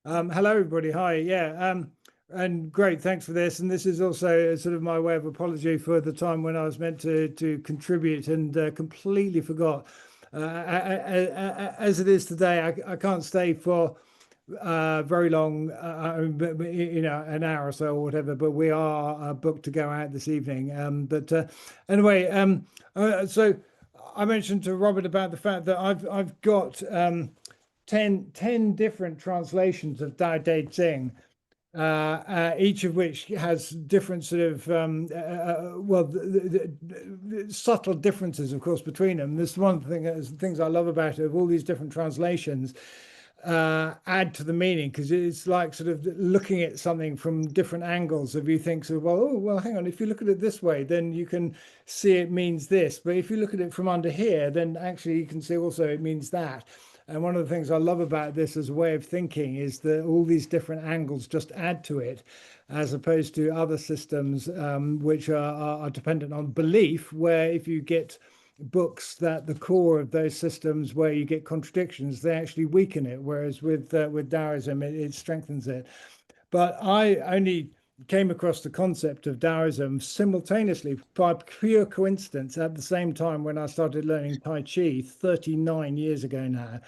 Hello, everybody. Hi. And great. Thanks for this. And this is also sort of my way of apology for the time when I was meant to contribute and completely forgot. As it is today, I can't stay for very long, an hour or so or whatever. But we are booked to go out this evening. Anyway, so I mentioned to Robert about the fact that I've got 10 different translations of Tao Te Ching, each of which has different sort of, the subtle differences, of course, between them. This is one thing, things I love about it, of all these different translations add to the meaning, because it's like sort of looking at something from different angles. If you think sort of, well, hang on, if you look at it this way, then you can see it means this. But if you look at it from under here, then actually you can see also it means that. And one of the things I love about this as a way of thinking is that all these different angles just add to it, as opposed to other systems which are dependent on belief, where if you get books that the core of those systems where you get contradictions, they actually weaken it. Whereas with Taoism, it strengthens it. But I only came across the concept of Taoism simultaneously by pure coincidence at the same time when I started learning Tai Chi 39 years ago now.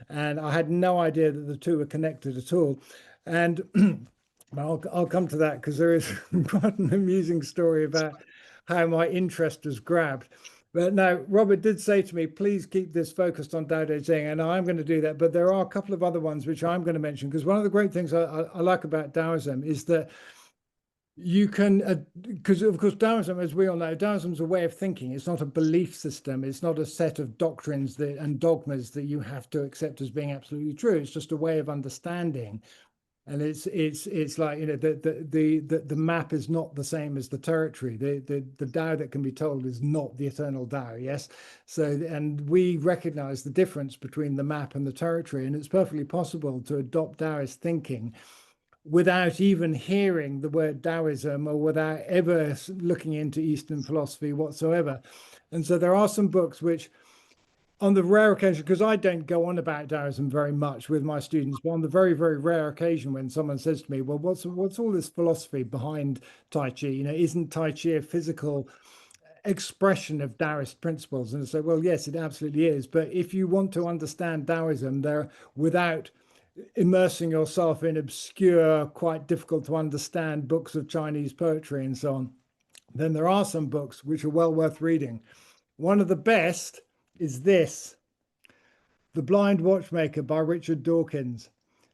And I had no idea that the two were connected at all. And I'll come to that because there is quite an amusing story about how my interest was grabbed. But now, Robert did say to me, please keep this focused on Tao Te Ching, and I'm going to do that. But there are a couple of other ones which I'm going to mention, because one of the great things I like about Taoism is that you can, because of course, Taoism, as we all know, Taoism's a way of thinking. It's not a belief system. It's not a set of doctrines and dogmas that you have to accept as being absolutely true. It's just a way of understanding. And it's like, the map is not the same as the territory. The Tao that can be told is not the eternal Tao. Yes. So, and we recognize the difference between the map and the territory, and it's perfectly possible to adopt Taoist thinking without even hearing the word Taoism or without ever looking into Eastern philosophy whatsoever. And so there are some books which, on the rare occasion, because I don't go on about Taoism very much with my students, but on the very, very rare occasion when someone says to me, well, what's all this philosophy behind Tai Chi? Isn't Tai Chi a physical expression of Taoist principles? And I say, well, yes, it absolutely is. But if you want to understand Taoism there without immersing yourself in obscure, quite difficult to understand books of Chinese poetry and so on, then there are some books which are well worth reading. One of the best is this, The Blind Watchmaker by Richard Dawkins.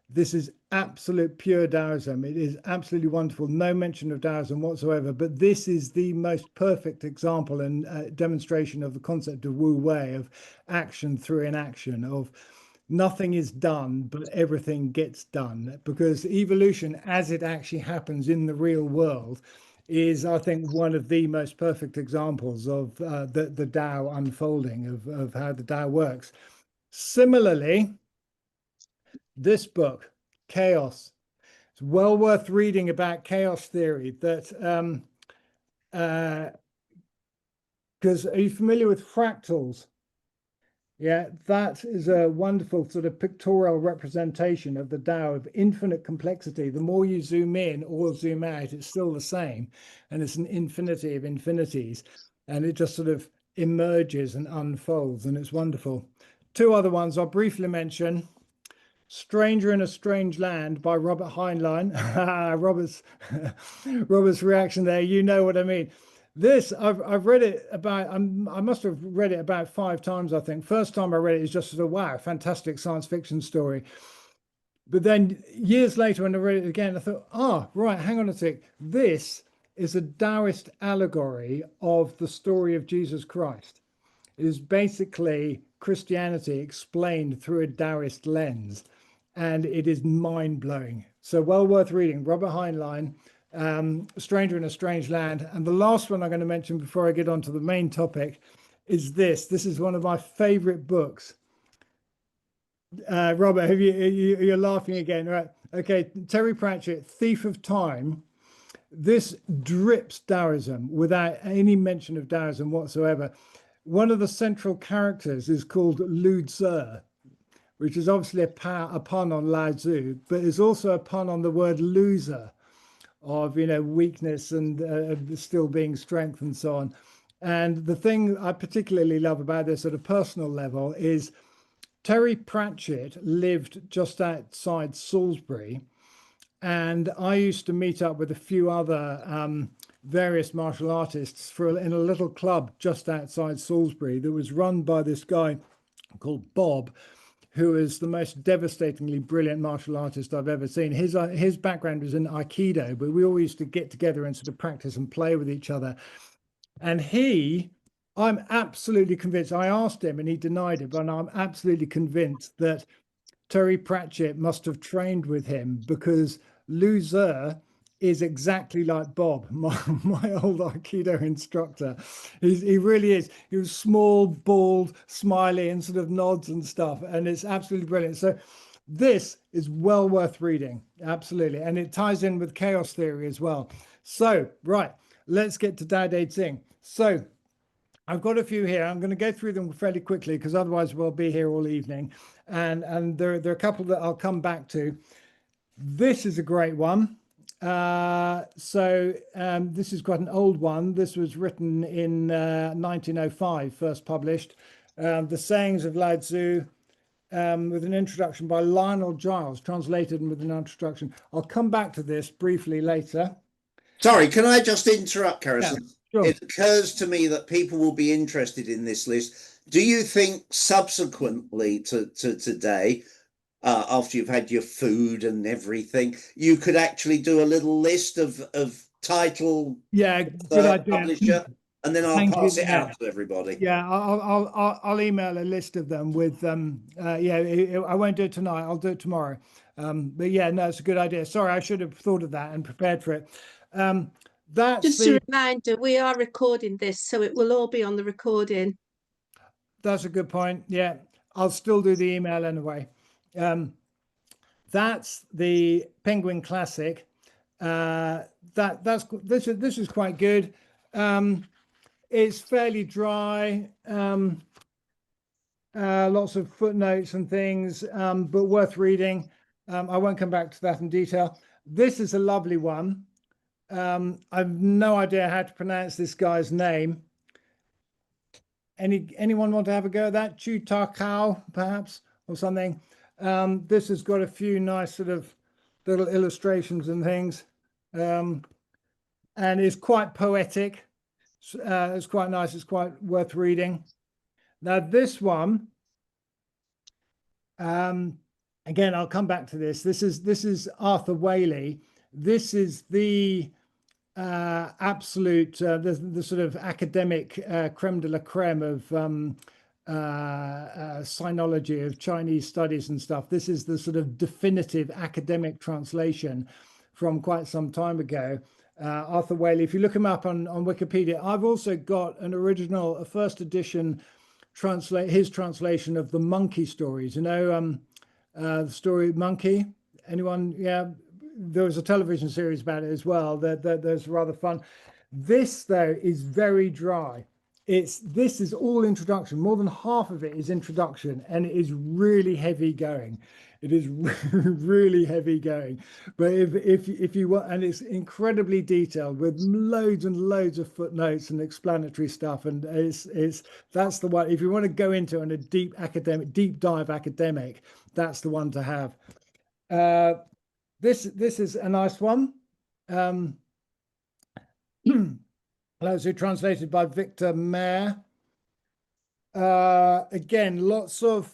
This is absolute pure Taoism. It is absolutely wonderful. No mention of Taoism whatsoever, but this is the most perfect example and demonstration of the concept of Wu Wei, of action through inaction, of nothing is done, but everything gets done. Because evolution, as it actually happens in the real world, is, I think, one of the most perfect examples of the Tao unfolding, of how the Tao works. Similarly, this book, Chaos, it's well worth reading about chaos theory. That because are you familiar with fractals? Yeah, that is a wonderful sort of pictorial representation of the Tao of infinite complexity. The more you zoom in or zoom out, it's still the same. And it's an infinity of infinities. And it just sort of emerges and unfolds, and it's wonderful. Two other ones I'll briefly mention. Stranger in a Strange Land by Robert Heinlein. Robert's reaction there, you know what I mean. This I've read it about, I must have read it about 5 times, I think. First time I read it is just sort of wow, fantastic science fiction story. But then years later when I read it again, I thought, right, hang on a sec. This is a Taoist allegory of the story of Jesus Christ. It is basically Christianity explained through a Taoist lens, and it is mind-blowing. So well worth reading. Robert Heinlein, Stranger in a Strange Land. And the last one I'm going to mention before I get on to the main topic is this. This is one of my favorite books. Robert, you're laughing again, right? Okay, Terry Pratchett, Thief of Time. This drips Taoism without any mention of Taoism whatsoever. One of the central characters is called Lu Tzu, which is obviously a pun on Lao Tzu, but is also a pun on the word loser, of weakness and still being strength and so on. And the thing I particularly love about this at a personal level is Terry Pratchett lived just outside Salisbury, and I used to meet up with a few other various martial artists in a little club just outside Salisbury that was run by this guy called Bob, who is the most devastatingly brilliant martial artist I've ever seen. His background was in Aikido, but we all used to get together and sort of practice and play with each other. And I'm absolutely convinced, I asked him and he denied it, but I'm absolutely convinced that Terry Pratchett must have trained with him, because loser is exactly like Bob, my old Aikido instructor. He really is. He was small, bald, smiley, and sort of nods and stuff. And it's absolutely brilliant. So this is well worth reading. Absolutely. And it ties in with chaos theory as well. So, right, let's get to Dao De Jing. So I've got a few here. I'm going to go through them fairly quickly because otherwise we'll be here all evening. And there are a couple that I'll come back to. This is a great one. This is quite an old one. This was written in 1905, first published. The Sayings of Lao Tzu, with an introduction by Lionel Giles, translated and with an introduction. I'll come back to this briefly later. Sorry, can I just interrupt, Harrison? Yeah, sure. It occurs to me that people will be interested in this list. Do you think subsequently to today, after you've had your food and everything, you could actually do a little list of title, good idea, publisher, and then I'll pass it out to everybody. Yeah, I'll email a list of them with I won't do it tonight. I'll do it tomorrow. But yeah, no, it's a good idea. Sorry, I should have thought of that and prepared for it. Just a reminder, we are recording this, so it will all be on the recording. That's a good point. Yeah, I'll still do the email anyway. That's the Penguin Classic. This is quite good. It's fairly dry. Lots of footnotes and things, but worth reading. I won't come back to that in detail. This is a lovely one. I've no idea how to pronounce this guy's name. Anyone want to have a go at that? Chu Ta Kao, perhaps, or something. This has got a few nice sort of little illustrations and things, and is quite poetic. It's quite nice. It's quite worth reading. Now this one, again, I'll come back to this. This is Arthur Waley. This is the absolute the sort of academic creme de la creme of sinology, of Chinese studies and stuff. This is the sort of definitive academic translation from quite some time ago. Arthur Waley, if you look him up on Wikipedia. I've also got a first edition his translation of the Monkey stories. The story Monkey. Anyone? Yeah. There was a television series about it as well. That's rather fun. This, though, is very dry. This is all introduction. More than half of it is introduction, and it is really heavy going. It is really heavy going. But if you want, and it's incredibly detailed with loads and loads of footnotes and explanatory stuff, and that's the one. If you want to go into a deep dive academic, that's the one to have. This is a nice one. Also translated by Victor Mayer. Again, lots of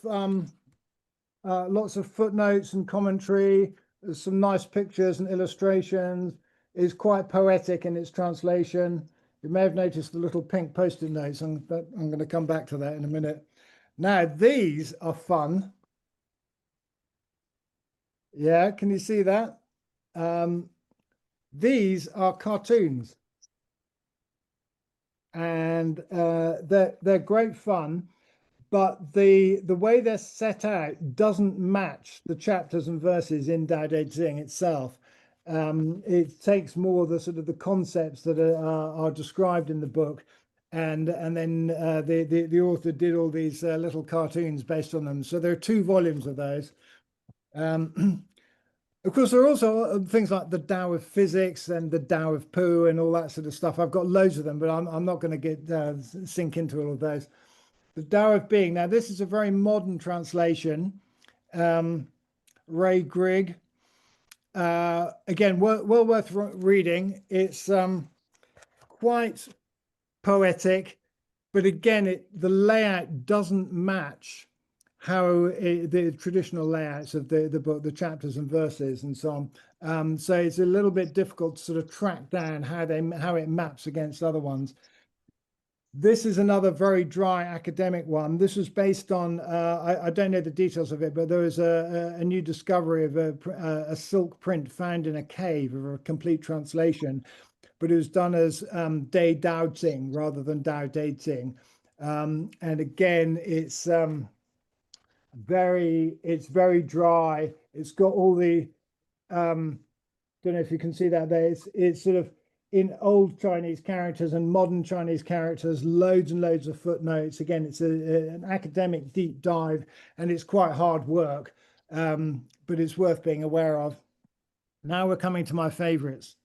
footnotes and commentary. There's some nice pictures and illustrations. It's quite poetic in its translation. You may have noticed the little pink post-it notes. I'm going to come back to that in a minute. Now, these are fun. Yeah, can you see that? These are cartoons, and they're great fun, but the way they're set out doesn't match the chapters and verses in Dao De Jing itself. It takes more the sort of the concepts that are described in the book and then the author did all these little cartoons based on them. So there are 2 volumes of those. Of course, there are also things like the Tao of Physics and the Tao of Pooh and all that sort of stuff. I've got loads of them, but I'm not going to get sink into all of those. The Tao of Being. Now, this is a very modern translation. Ray Grigg. Again, well worth reading. It's quite poetic, but again, the layout doesn't match how the traditional layouts of the book, the chapters and verses and so on. So it's a little bit difficult to sort of track down how it maps against other ones. This is another very dry academic one. This was based on, I don't know the details of it, but there was a new discovery of a silk print found in a cave of a complete translation, but it was done as De Dao Tsing rather than Dao De Tsing. And again, it's very dry. It's got all the don't know if you can see that there. It's sort of in old Chinese characters and modern Chinese characters, loads and loads of footnotes. Again, it's an academic deep dive, and it's quite hard work, but it's worth being aware of. Now we're coming to my favorites.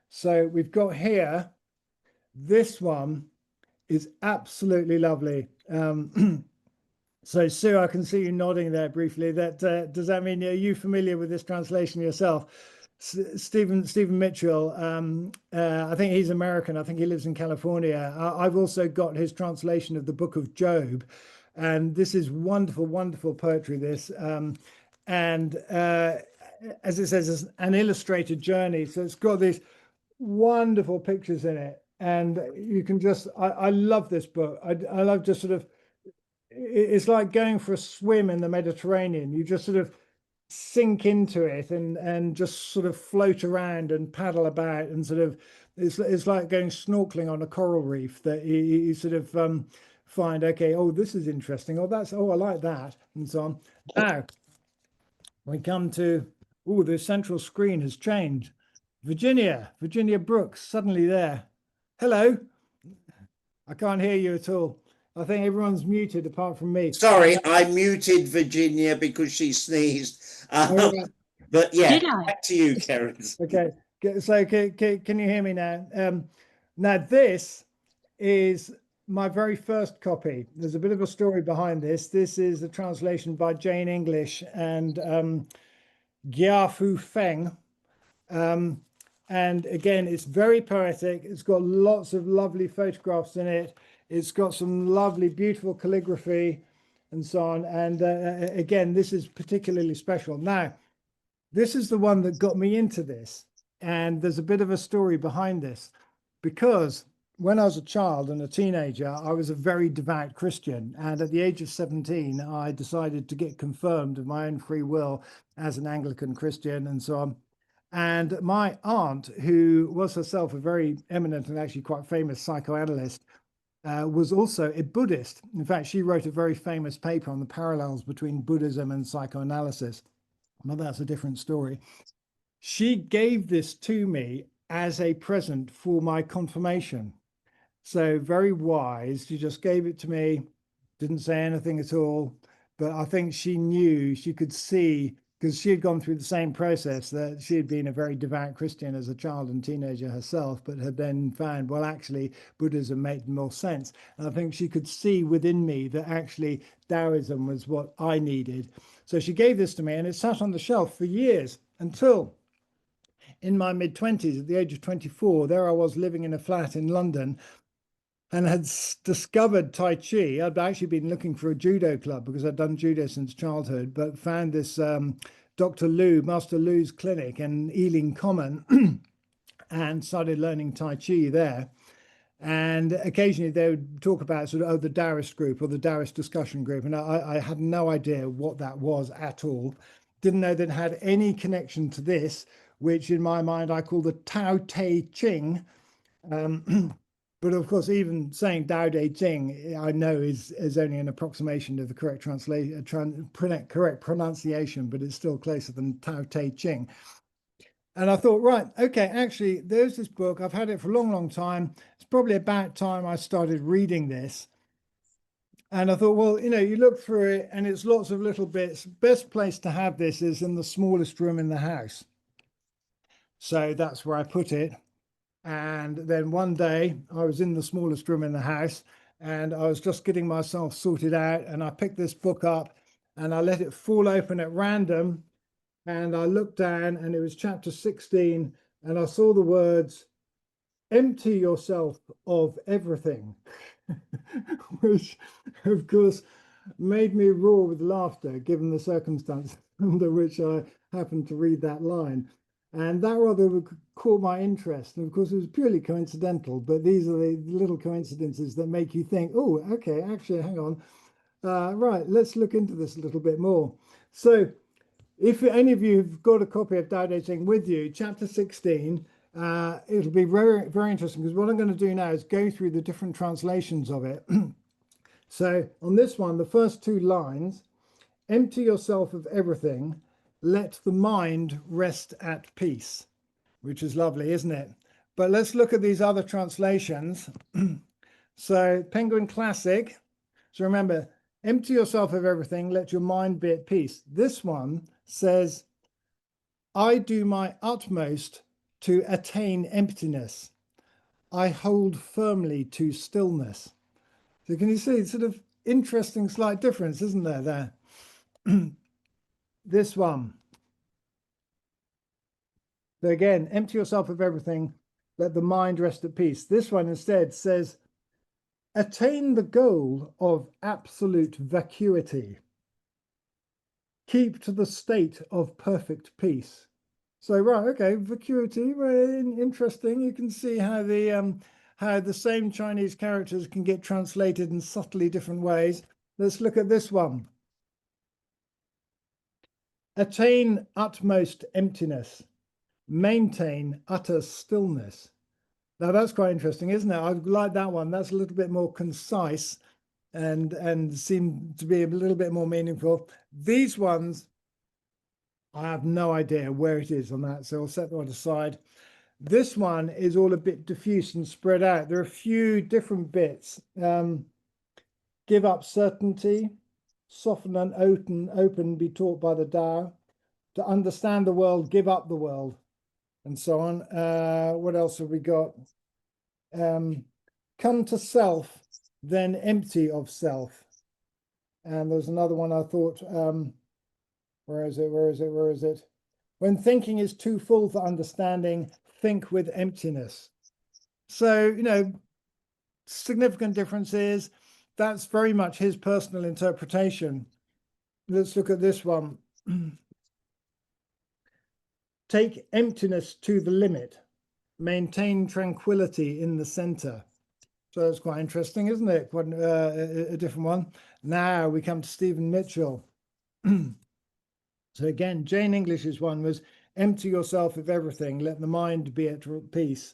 So we've got here, this one is absolutely lovely. So Sue, I can see you nodding there briefly. That does that mean, are you familiar with this translation yourself? Stephen Mitchell, I think he's American. I think he lives in California. I've also got his translation of the Book of Job, and this is wonderful, wonderful poetry. This and as it says, it's an illustrated journey. So it's got these wonderful pictures in it, and you can just I love this book. I love just sort of, it's like going for a swim in the Mediterranean. You just sort of sink into it and just sort of float around and paddle about, and sort of it's like going snorkeling on a coral reef, that you sort of find, okay, oh, this is interesting, oh, that's, oh, I like that, and so on. Now we come to, oh, the central screen has changed. Virginia Brooks suddenly there. Hello. I can't hear you at all. I think everyone's muted apart from me. Sorry, I muted Virginia because she sneezed. But yeah, back to you, Karen. Okay, so can you hear me now? Now this is my very first copy. There's a bit of a story behind this. This is a translation by Jane English and Gia-Fu Feng. And again, it's very poetic. It's got lots of lovely photographs in it. It's got some lovely, beautiful calligraphy and so on. And again, this is particularly special. Now, this is the one that got me into this. And there's a bit of a story behind this, because when I was a child and a teenager, I was a very devout Christian. And at the age of 17, I decided to get confirmed of my own free will as an Anglican Christian and so on. And my aunt, who was herself a very eminent and actually quite famous psychoanalyst, was also a Buddhist. In fact, she wrote a very famous paper on the parallels between Buddhism and psychoanalysis. But that's a different story. She gave this to me as a present for my confirmation. So very wise. She just gave it to me, didn't say anything at all. But I think she knew, she could see, because she had gone through the same process, that she had been a very devout Christian as a child and teenager herself, but had then found, well, actually, Buddhism made more sense. And I think she could see within me that actually Taoism was what I needed. So she gave this to me, and it sat on the shelf for years, until in my mid-20s, at the age of 24, there I was living in a flat in London, and had discovered Tai Chi. I'd actually been looking for a judo club because I'd done judo since childhood, but found this Dr. Lu, Master Lu's clinic in Ealing Common, and started learning Tai Chi there. And occasionally they would talk about sort of, oh, the Taoist group or the Taoist discussion group. And I had no idea what that was at all. Didn't know that it had any connection to this, which in my mind I call the Tao Te Ching. But of course, even saying Tao Te Ching, I know is only an approximation of the correct correct pronunciation, but it's still closer than Tao Te Ching. And I thought, right, okay, actually, there's this book. I've had it for a long, long time. It's probably about time I started reading this. And I thought, well, you look through it and it's lots of little bits. Best place to have this is in the smallest room in the house. So that's where I put it. And then one day I was in the smallest room in the house and I was just getting myself sorted out, and I picked this book up and I let it fall open at random. And I looked down and it was chapter 16, and I saw the words, empty yourself of everything, which of course made me roar with laughter given the circumstance under which I happened to read that line. And that rather caught my interest. And of course, it was purely coincidental, but these are the little coincidences that make you think, oh, okay, actually, hang on. Right, let's look into this a little bit more. So if any of you have got a copy of Tao Te Ching with you, chapter 16, it'll be very, very interesting, because what I'm going to do now is go through the different translations of it. So on this one, the first two lines, empty yourself of everything, let the mind rest at peace, which is lovely, isn't it? But let's look at these other translations. So Penguin Classic. So remember, empty yourself of everything, let your mind be at peace. This one says, I do my utmost to attain emptiness. I hold firmly to stillness. So can you see sort of interesting slight difference, isn't there? This one. So again, empty yourself of everything, let the mind rest at peace. This one instead says, attain the goal of absolute vacuity. Keep to the state of perfect peace. So, right, okay, vacuity, very interesting. You can see how the same Chinese characters can get translated in subtly different ways. Let's look at this one. Attain utmost emptiness. Maintain utter stillness. Now that's quite interesting, isn't it? I like that one. That's a little bit more concise and seem to be a little bit more meaningful. These ones, I have no idea where it is on that, so I'll set that one aside. This one is all a bit diffuse and spread out. There are a few different bits. Give up certainty, soften and open, be taught by the Tao. To understand the world, give up the world, and so on. What else have we got? Come to self, then empty of self. And there's another one I thought, where is it? When thinking is too full for understanding, think with emptiness. So, significant differences. That's very much his personal interpretation. Let's look at this one. Take emptiness to the limit. Maintain tranquility in the center. So that's quite interesting, isn't it? Quite a different one. Now we come to Stephen Mitchell. So again, Jane English's one was empty yourself of everything, let the mind be at peace.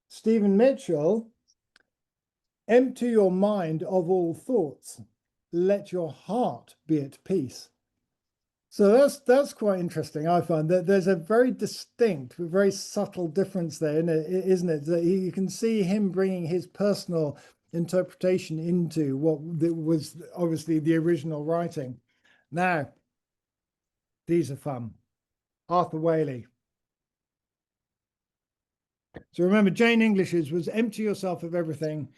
Stephen Mitchell, empty your mind of all thoughts, let your heart be at peace. So that's quite interesting. I find that there's a very distinct, very subtle difference there, isn't it? That you can see him bringing his personal interpretation into what was obviously the original writing. Now, these are fun. Arthur Waley. So remember, Jane English's was empty yourself of everything,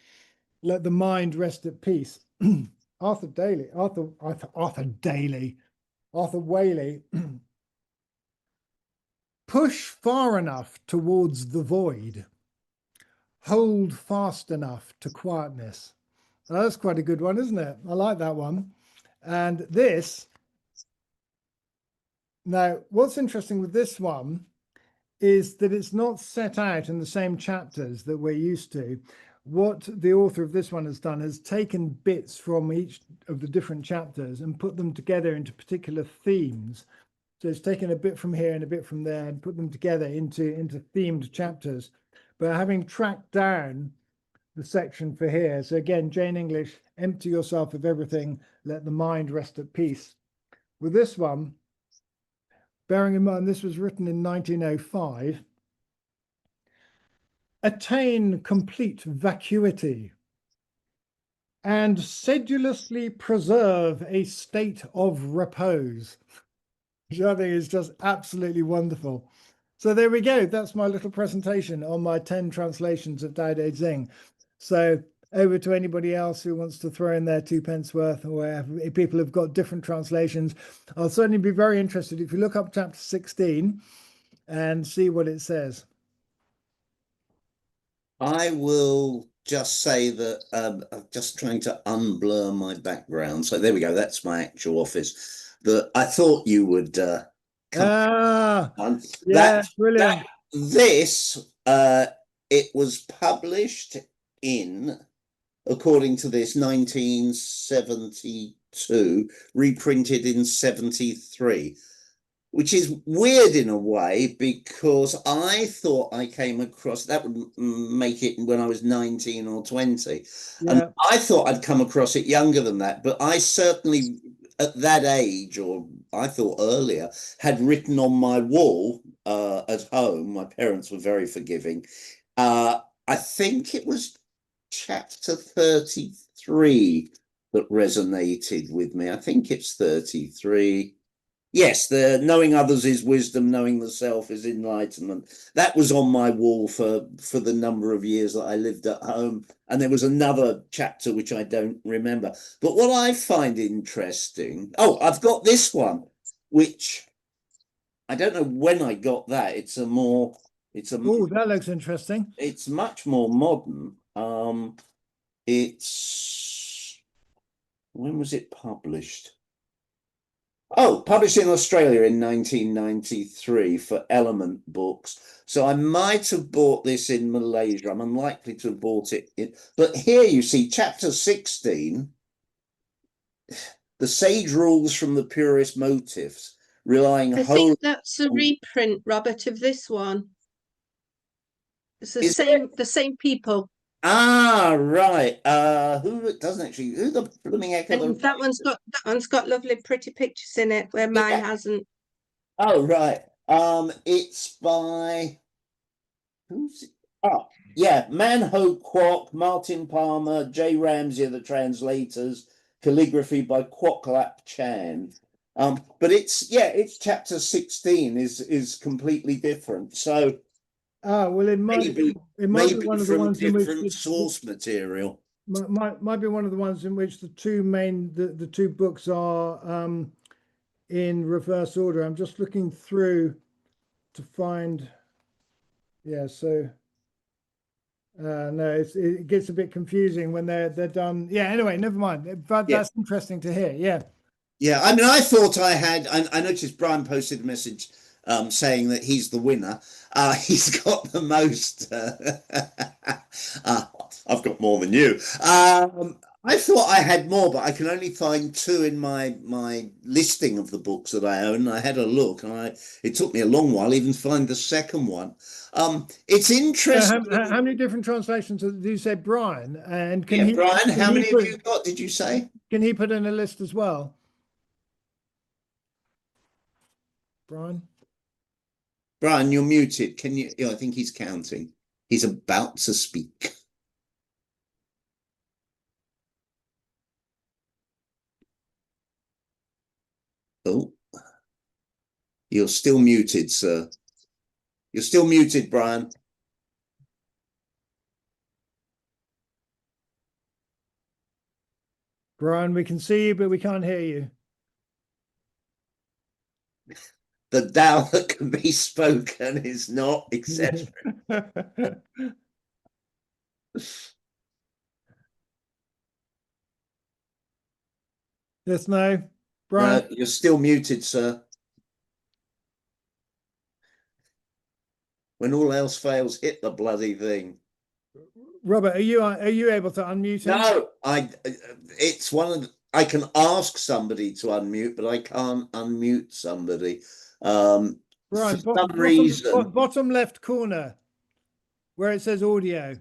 let the mind rest at peace. Arthur Waley. Push far enough towards the void. Hold fast enough to quietness. Now, that's quite a good one, isn't it? I like that one. And this, now, what's interesting with this one is that it's not set out in the same chapters that we're used to. What the author of this one has done is taken bits from each of the different chapters and put them together into particular themes. So it's taken a bit from here and a bit from there and put them together into themed chapters. But having tracked down the section for here, so again, Jane English, empty yourself of everything, let the mind rest at peace. With this one, bearing in mind this was written in 1905, attain complete vacuity and sedulously preserve a state of repose, which I think is just absolutely wonderful. So there we go. That's my little presentation on my 10 translations of Tao Te Ching. So over to anybody else who wants to throw in their 2p worth, or wherever. If people have got different translations, I'll certainly be very interested if you look up chapter 16 and see what it says. I will just say that I'm just trying to unblur my background. So there we go. That's my actual office. That I thought you would come on. Yeah, brilliant. This it was published in, according to this, 1972, reprinted in 73. Which is weird in a way, because I thought I came across, that would make it when I was 19 or 20. Yeah. And I thought I'd come across it younger than that, but I certainly at that age, or I thought earlier, had written on my wall at home. My parents were very forgiving. I think it was chapter 33 that resonated with me. I think it's 33. Yes, the knowing others is wisdom, knowing the self is enlightenment. That was on my wall for the number of years that I lived at home. And there was another chapter which I don't remember. But what I find interesting, oh, I've got this one, which I don't know when I got that. Oh, that looks interesting. It's much more modern. When was it published? Oh, published in Australia in 1993 for Element Books. So I might have bought this in Malaysia. I'm unlikely to have bought it in. But here you see chapter 16, the sage rules from the purest motives, relying I wholly. think that's a reprint, Robert, of this one. It's the same people. Ah, right. Who the blooming heck? And that one's got lovely pretty pictures in it where mine hasn't. Oh, right. It's by who's it? Oh, yeah, Manhope Kwok, Martin Palmer, J. Ramsey are the translators, calligraphy by Kwok Lap Chan. But it's chapter 16 is completely different. So well, it might be one of the ones in which source material. Might be one of the ones in which the two books are in reverse order. I'm just looking through to find. Yeah, so no, it gets a bit confusing when they're done. Yeah, anyway, never mind. But that's interesting to hear. Yeah. Yeah, I mean, I thought I noticed Brian posted a message saying that he's the winner. He's got the most. I've got more than you. I thought I had more, but I can only find 2 in my listing of the books that I own. I had a look, and it took me a long while even to find the second one. It's interesting. How many different translations did you say, Brian? And Brian, how many have you got? Did you say? Can he put in a list as well? Brian, you're muted. Can you? I think he's counting. He's about to speak. Oh, you're still muted, sir. You're still muted, Brian. Brian, we can see you, but we can't hear you. The Tao that can be spoken is not, etc. Yes, no, Brian. No, you're still muted, sir. When all else fails, hit the bloody thing. Robert, are you able to unmute him? No, it's one of the, I can ask somebody to unmute, but I can't unmute somebody. Brian, for some reason, bottom left corner where it says audio.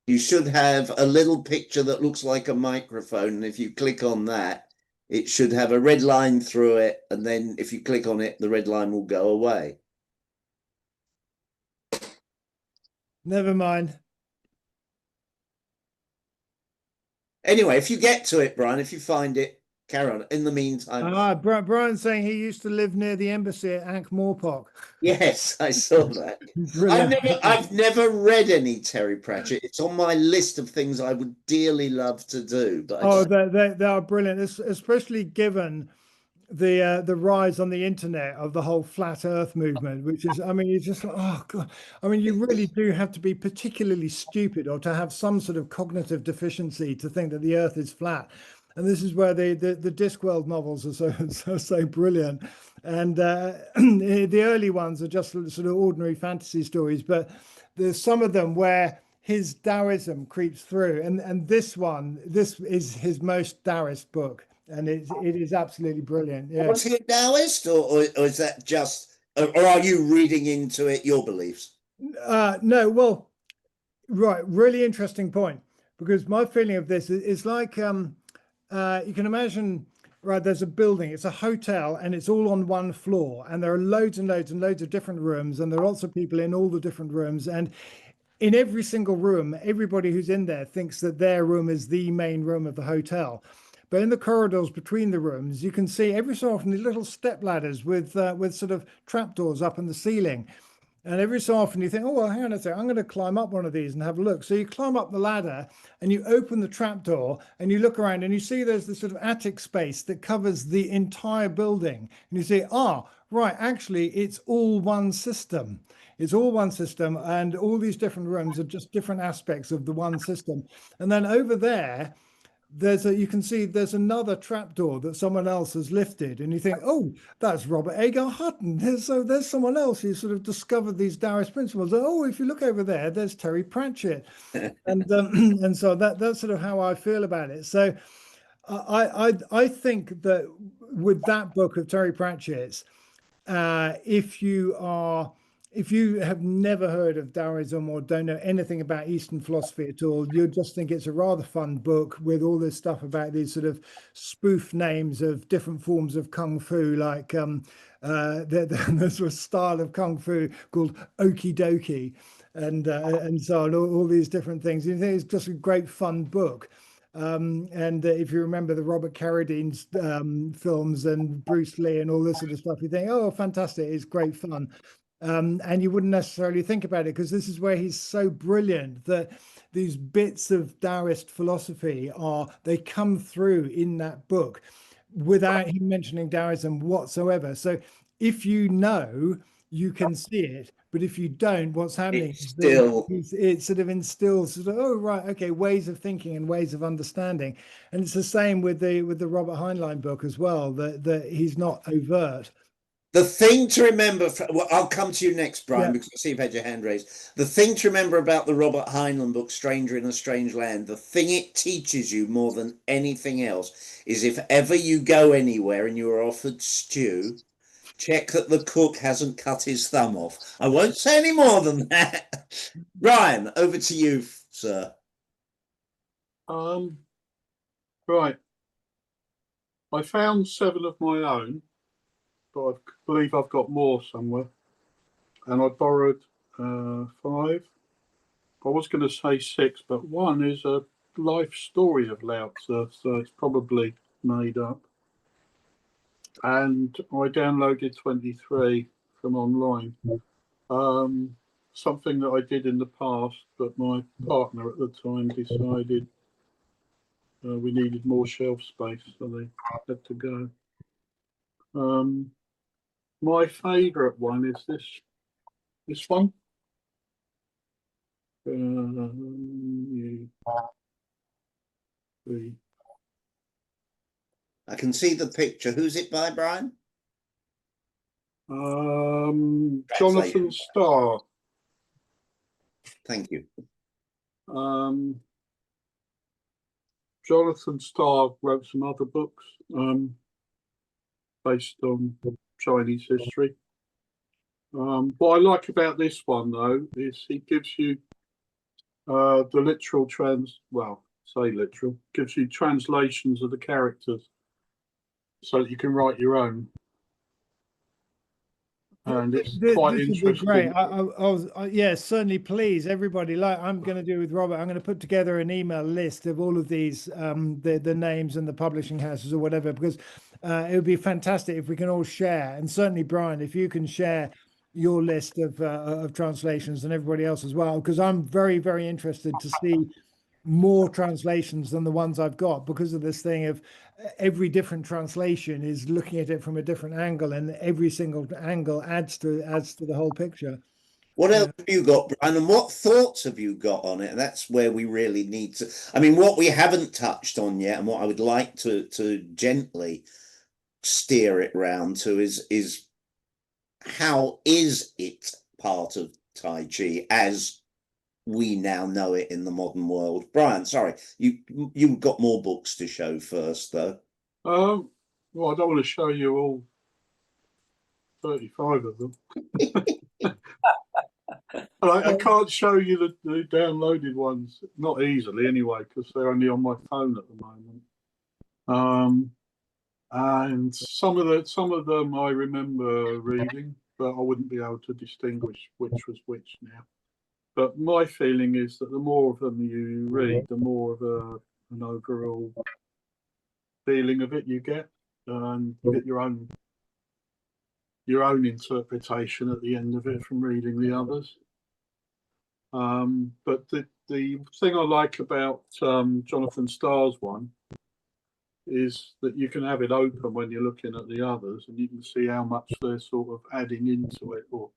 You should have a little picture that looks like a microphone, and if you click on that, it should have a red line through it, and then if you click on it, the red line will go away. Never mind. Anyway, if you get to it, Brian, if you find it, carry on. In the meantime, Brian's saying he used to live near the embassy at Ankh-Morpork. yes, I saw that. Brilliant. I've never read any Terry Pratchett. It's on my list of things I would dearly love to do. But they are brilliant, especially given the rise on the internet of the whole flat earth movement, which is, I mean, it's just like, oh God. I mean, you really do have to be particularly stupid or to have some sort of cognitive deficiency to think that the earth is flat. And this is where the Discworld novels are so brilliant. And the early ones are just sort of ordinary fantasy stories, but there's some of them where his Taoism creeps through. And this is his most Taoist book. And it is absolutely brilliant. Yeah. Was he a Taoist, or is that just, or are you reading into it your beliefs? No, well, right, really interesting point, because my feeling of this is like you can imagine, right, there's a building, it's a hotel, and it's all on one floor, and there are loads and loads and loads of different rooms, and there are lots of people in all the different rooms, and in every single room, everybody who's in there thinks that their room is the main room of the hotel. But in the corridors between the rooms, you can see every so often these little step ladders with sort of trapdoors up in the ceiling. And every so often you think, oh, well, hang on a second, I'm going to climb up one of these and have a look. So you climb up the ladder and you open the trapdoor and you look around and you see there's this sort of attic space that covers the entire building. And you say, right, actually, it's all one system. It's all one system, and all these different rooms are just different aspects of the one system. And then over there, you can see there's another trapdoor that someone else has lifted, and you think, oh, that's Robert Agar-Hutton. There's someone else who sort of discovered these Taoist principles. Oh, if you look over there, there's Terry Pratchett, and so that's sort of how I feel about it. So I think that with that book of Terry Pratchett's, if you have never heard of Taoism or don't know anything about Eastern philosophy at all, you'll just think it's a rather fun book with all this stuff about these sort of spoof names of different forms of kung fu, like there's a style of kung fu called okie dokie, and so on, all these different things. You think it's just a great fun book. And if you remember the Robert Carradine's films and Bruce Lee and all this sort of stuff, you think, oh, fantastic, it's great fun. And you wouldn't necessarily think about it, because this is where he's so brilliant that these bits of Taoist philosophy they come through in that book without him mentioning Taoism whatsoever. So if you know, you can see it, but if you don't, what's happening is that it sort of instills sort of, oh, right, okay, ways of thinking and ways of understanding. And it's the same with the Robert Heinlein book as well, that he's not overt. The thing to remember, well, I'll come to you next, Brian, because I see you've had your hand raised. The thing to remember about the Robert Heinlein book, Stranger in a Strange Land, the thing it teaches you more than anything else is, if ever you go anywhere and you are offered stew, check that the cook hasn't cut his thumb off. I won't say any more than that. Brian, over to you, sir. Right. I found 7 of my own, but I believe I've got more somewhere. And I borrowed 5. I was going to say 6, but one is a life story of Lao Tzu, so it's probably made up. And I downloaded 23 from online. Something that I did in the past, but my partner at the time decided we needed more shelf space, so they had to go. My favourite one is this one. I can see the picture. Who's it by, Brian? Jonathan Starr. Thank you. Jonathan Starr wrote some other books based on Chinese history. What I like about this one, though, is it gives you the literal gives you translations of the characters. so that you can write your own. And it's quite This would be great. interesting. Yeah, certainly. Please, everybody, like I'm going to do with Robert, I'm going to put together an email list of all of these, the names and the publishing houses or whatever, because it would be fantastic if we can all share. And certainly, Brian, if you can share your list of translations and everybody else as well, because I'm very, very interested to see more translations than the ones I've got, because of this thing of every different translation is looking at it from a different angle, and every single angle adds to the whole picture. What else have you got, Brian? And what thoughts have you got on it? And that's where we really need to. I mean, what we haven't touched on yet, and what I would like to gently steer it round to is how is it part of Tai Chi as we now know it in the modern world? Brian, sorry, you've got more books to show first, though. Well, I don't want to show you all 35 of them. I can't show you the downloaded ones, not easily anyway, because they're only on my phone at the moment. And some of them I remember reading, but I wouldn't be able to distinguish which was which now. But my feeling is that the more of them you read, the more of an overall feeling of it you get, and you get your own interpretation at the end of it from reading the others. But the thing I like about Jonathan Starr's one is that you can have it open when you're looking at the others, and you can see how much they're sort of adding into it or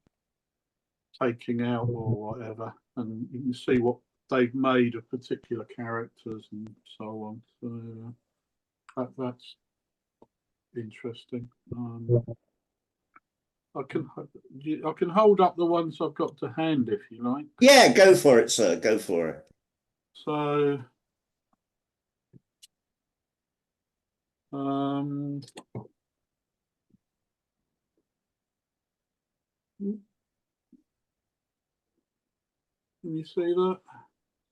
taking out or whatever, and you can see what they've made of particular characters and so on. So that's interesting. I can hold up the ones I've got to hand if you like. Yeah, go for it, sir. Go for it. So can you see that?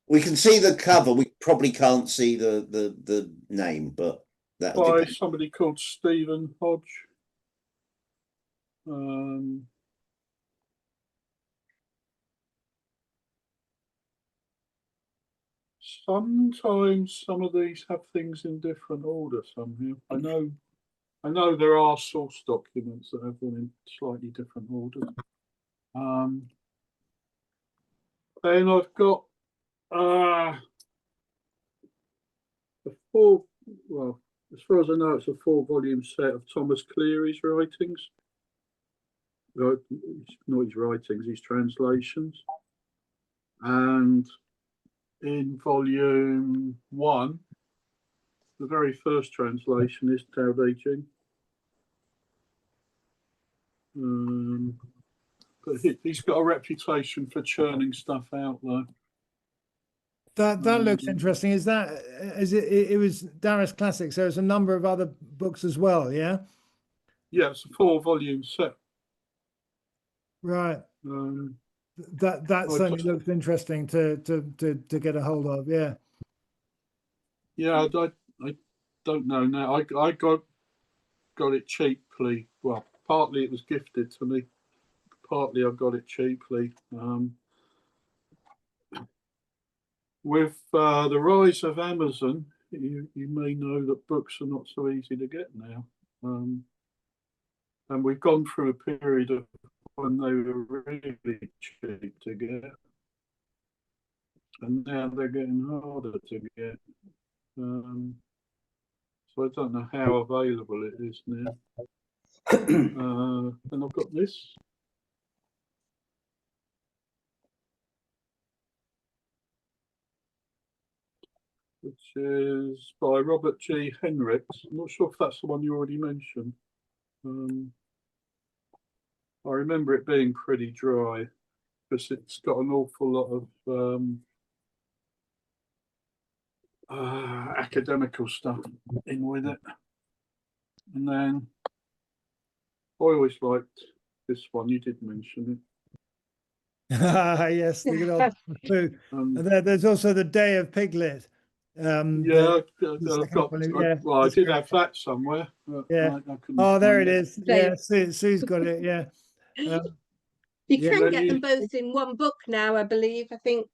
We can see the cover. We probably can't see the name, but that'll By depend. somebody called Stephen Hodge. Sometimes some of these have things in different order somehow. I know there are source documents that have them in slightly different orders. Then I've got as far as I know, it's a 4-volume set of Thomas Cleary's writings. Not his writings, his translations. And in volume 1, the very first translation is Tao Te Ching. But he's got a reputation for churning stuff out, though. That looks interesting. Is it was Darris Classic, so it's a number of other books as well, yeah? Yeah, it's a 4-volume set. Right. That certainly looks interesting to get a hold of, yeah. Yeah, I don't know now. I got it cheaply. Well, partly it was gifted to me, partly I got it cheaply. With the rise of Amazon, you may know that books are not so easy to get now. And we've gone through a period of when they were really cheap to get, and now they're getting harder to get. So I don't know how available it is now. And I've got this. Which is by Robert G. Henricks. I'm not sure if that's the one you already mentioned. I remember it being pretty dry because it's got an awful lot of academical stuff in with it. And then I always liked this one. You did mention it. Yes, the good old food. And there's also The Day of Piglet. Yeah, the I've second got. volume, yeah, Well, I it's did great. have that somewhere. But Yeah. I couldn't Oh, there find it is. There Yeah, Sue's got it. Yeah. You Yeah. can Then get you- them both in one book now, I believe. I think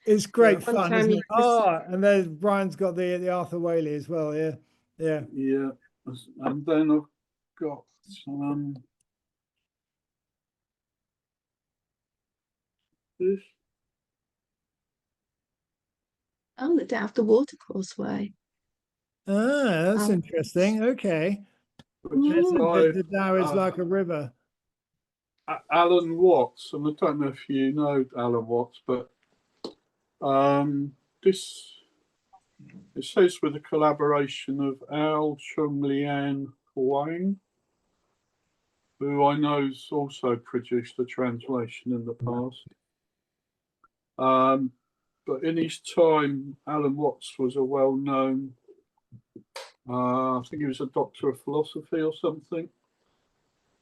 It's great one fun, time isn't you it? can Oh, and there's Brian's got the Arthur Whaley as well. Yeah. Yeah. Yeah, and then I've got this. the Day After Watercourse Way. Ah, that's Um, interesting. Okay. Which Yes, is Mm. by the Tao is like a river. Alan Watts, and I don't know if you know Alan Watts, but this it says with a collaboration of Al Chung Lian Huang, who I know's also produced a translation in the past. But in his time, Alan Watts was a well-known, I think he was a doctor of philosophy or something.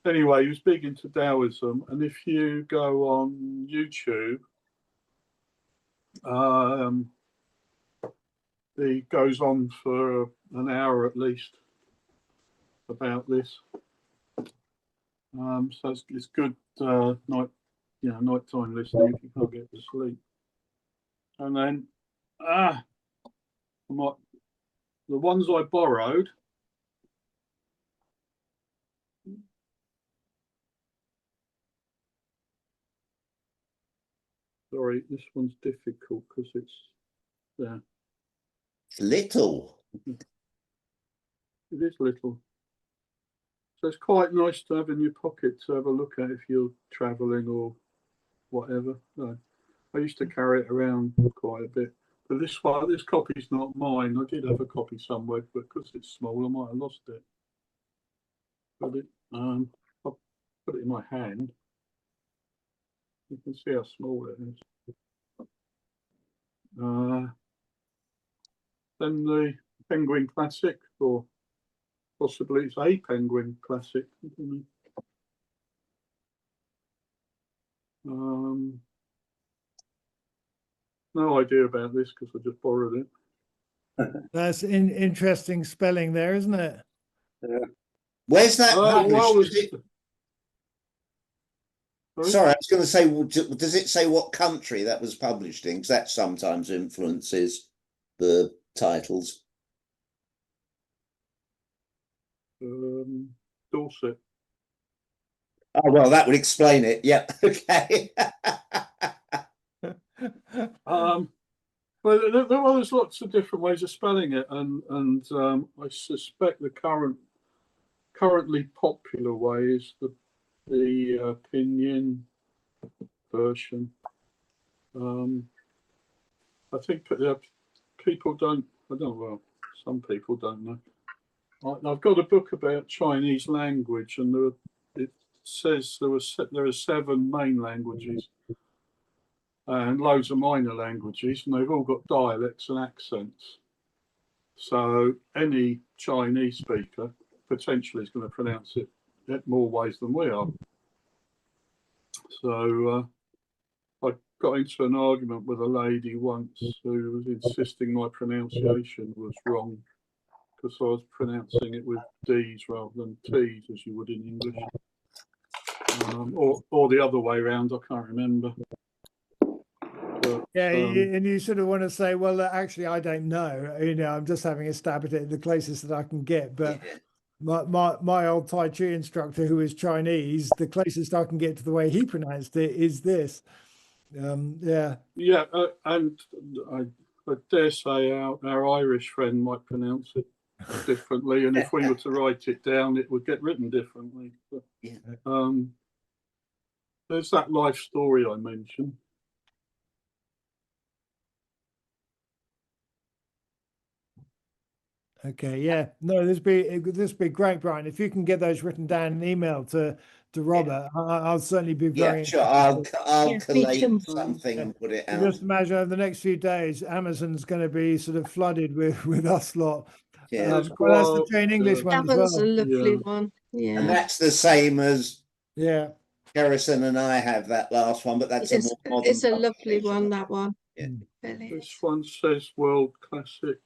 Anyway, he was big into Taoism, and if you go on YouTube, he goes on for an hour at least about this. So it's good nighttime listening if you can't get to sleep. And then the ones I borrowed. Sorry, this one's difficult because it's there. It's little. It is little. So it's quite nice to have in your pocket to have a look at if you're traveling or whatever. No, I used to carry it around quite a bit. But this copy's not mine. I did have a copy somewhere, but because it's small, I might have lost it. But I'll put it in my hand. You can see how small it is. Then the Penguin Classic, or possibly it's a Penguin Classic. No idea about this because I just borrowed it. That's interesting spelling there, isn't it? Where's that published? Sorry, I was going to say, does it say what country that was published in? Because that sometimes influences the titles. Dorset. Oh, well, that would explain it. Yep. Okay. Well, there's lots of different ways of spelling it, and I suspect the currently popular way is the Pinyin version. I think people don't. I don't. Well, some people don't know. I've got a book about Chinese language, and it says there are 7 main languages and loads of minor languages, and they've all got dialects and accents. So any Chinese speaker potentially is going to pronounce it in more ways than we are. So I got into an argument with a lady once who was insisting my pronunciation was wrong because I was pronouncing it with D's rather than T's as you would in English. Or the other way around, I can't remember. But, yeah, and you sort of want to say, well, actually, I don't know. I'm just having a stab at it the closest that I can get. But my old Tai Chi instructor, who is Chinese, the closest I can get to the way he pronounced it is this. Yeah. Yeah, and I dare say our Irish friend might pronounce it differently, and if we were to write it down, it would get written differently. But, there's that life story I mentioned. Okay, yeah. No, this be great, Brian. If you can get those written down in email to Robert, I'll certainly be very sure. I'll collate too. something and put it out. Just imagine over the next few days, Amazon's going to be sort of flooded with us lot. Yeah, Well, that's the Chain English one That as one's a well. lovely one. Yeah. and that's the same as Yeah. Harrison and I have that last one, but that's a more modern It's a lovely publication. one, that one. Yeah. Really This is. one says World Classics.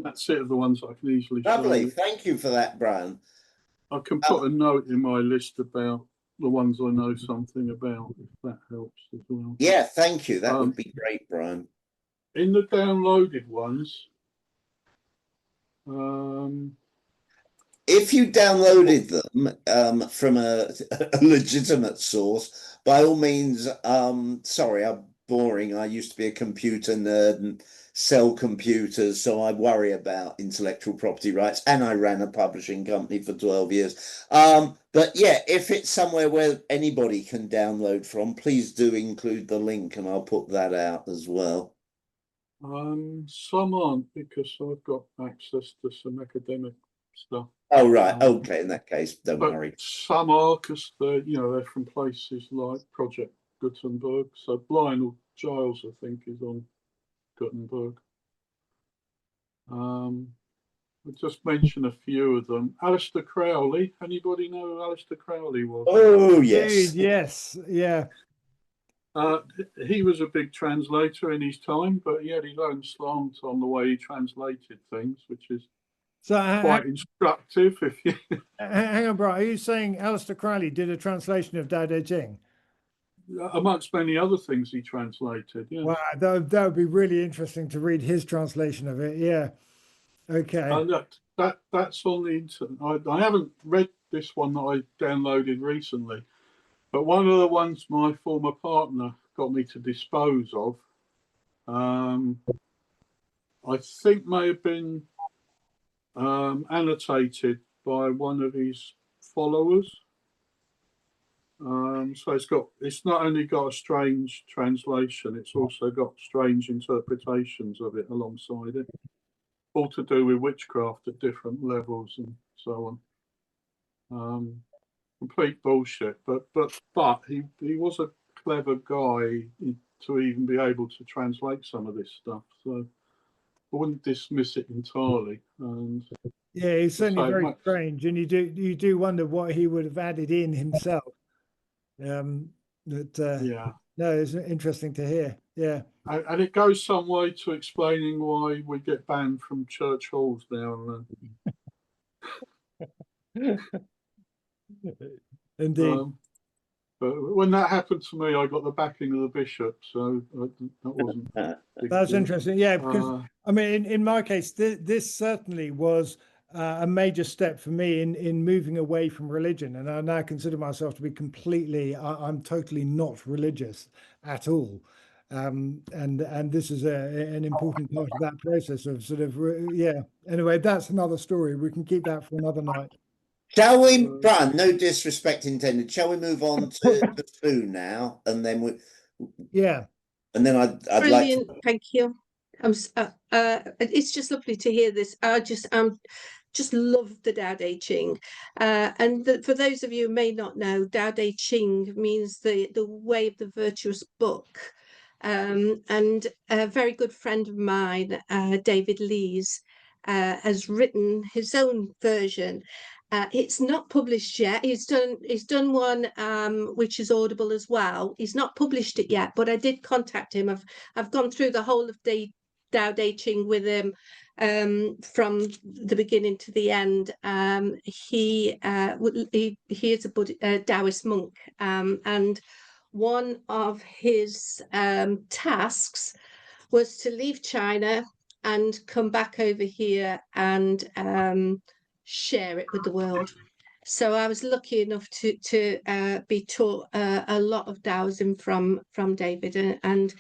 That's it of the ones I can easily Lovely. show. Thank you for that, Brian. I can put a note in my list about the ones I know something about, if that helps as well. Yeah, thank you. That would be great, Brian. In the downloaded ones, if you downloaded them from a legitimate source, by all means, sorry, I'm boring. I used to be a computer nerd and sell computers, so I worry about intellectual property rights, and I ran a publishing company for 12 years. But yeah, if it's somewhere where anybody can download from, please do include the link, and I'll put that out as well. some aren't, because I've got access to some academic stuff. Oh, right. Okay, in that case, don't But worry. some are, because they're from places like Project Gutenberg. So Lionel Giles, I think, is on Gutenberg. I'll just mention a few of them. Alistair Crowley. Anybody know who Alistair Crowley was? Oh, yes. Dude, yes, yeah. He was a big translator in his time, but he had his own slant on the way he translated things, which is So quite instructive. If you hang on, bro. Are you saying Alistair Crowley did a translation of Tao Te Ching? amongst many other things he translated, yes. Wow, that would be really interesting to read his translation of it. Yeah. Okay. And that's on the internet. I haven't read this one that I downloaded recently, but one of the ones my former partner got me to dispose of, I think may have been annotated by one of his followers. So it's not only got a strange translation, it's also got strange interpretations of it alongside it, all to do with witchcraft at different levels and so on. Complete bullshit, but he was a clever guy to even be able to translate some of this stuff. So I wouldn't dismiss it entirely. And Yeah, he's certainly very much strange, and you do wonder what he would have added in himself. yeah. No, it's interesting to hear. Yeah. And it goes some way to explaining why we get banned from church halls now and then. Indeed. But when that happened to me, I got the backing of the bishop, so that wasn't. That's interesting. Yeah, because I mean, in my case, this certainly was a major step for me in moving away from religion, and I now consider myself to be completely. I'm totally not religious at all. And this is an important part of that process of sort of yeah. Anyway, that's another story. We can keep that for another night. Shall we, Brian? No disrespect intended. Shall we move on to the food now, and then yeah, and then I'd Brilliant, like to. thank you. It's just lovely to hear this. I just love the Tao Te Ching. For those of you who may not know, Tao Te Ching means the way of the virtuous book. And a very good friend of mine, David Lees, has written his own version. It's not published yet. He's done one which is audible as well. He's not published it yet, but I did contact him. I've gone through the whole of the Tao Te Ching with him from the beginning to the end. He is a Taoist monk, and one of his tasks was to leave China and come back over here and share it with the world. So I was lucky enough to be taught a lot of Taoism from David, and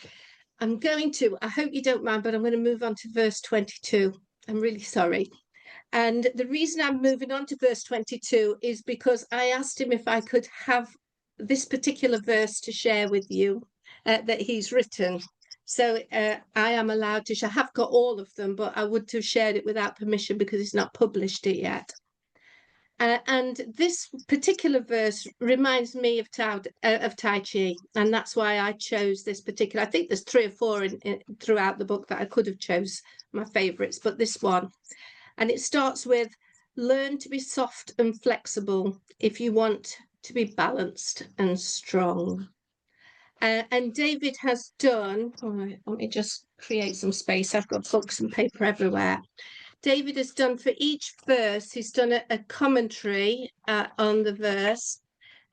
I'm going to, I hope you don't mind, but I'm going to move on to verse 22. I'm really sorry. And the reason I'm moving on to verse 22 is because I asked him if I could have this particular verse to share with you that he's written. So I am allowed to. I have got all of them, but I would have shared it without permission because he's not published it yet. And this particular verse reminds me of Tai Chi, and that's why I chose this particular. I think there's 3 or 4 throughout the book that I could have chose my favourites, but this one. And it starts with, Learn to be soft and flexible if you want to be balanced and strong. And David has done, all right, let me just create some space. I've got books and paper everywhere. David has done for each verse, he's done a commentary on the verse.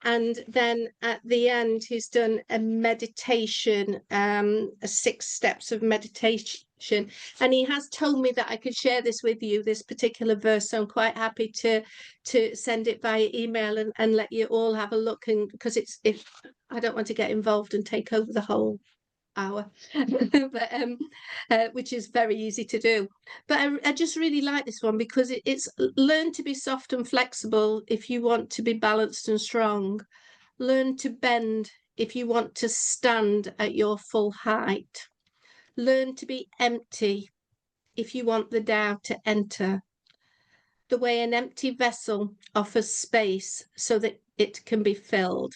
And then at the end, he's done a meditation, 6 steps of meditation. And he has told me that I could share this with you, this particular verse. So I'm quite happy to send it via email and let you all have a look. And because if I don't want to get involved and take over the whole hour, but which is very easy to do. But I just really like this one because it's learn to be soft and flexible if you want to be balanced and strong. Learn to bend if you want to stand at your full height. Learn to be empty if you want the Tao to enter. The way an empty vessel offers space so that it can be filled.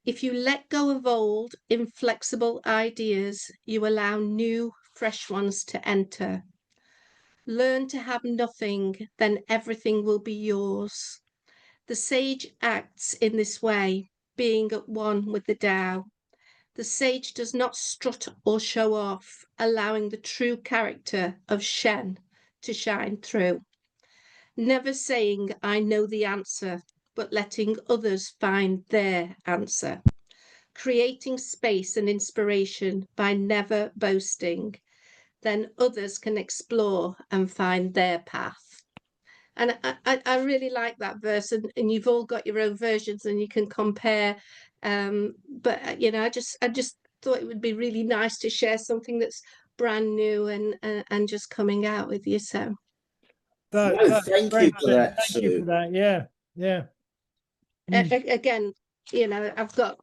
If you let go of old, inflexible ideas, you allow new, fresh ones to enter. Learn to have nothing, then everything will be yours. The sage acts in this way, being at one with the Tao. The sage does not strut or show off, allowing the true character of Shen to shine through. Never saying, I know the answer, but letting others find their answer. Creating space and inspiration by never boasting, then others can explore and find their path. And I really like that verse, and you've all got your own versions and you can compare. But you know, I just thought it would be really nice to share something that's brand new and just coming out with you. So Thank you for that, Thank you for Sue. that. Yeah. again, you know, I've got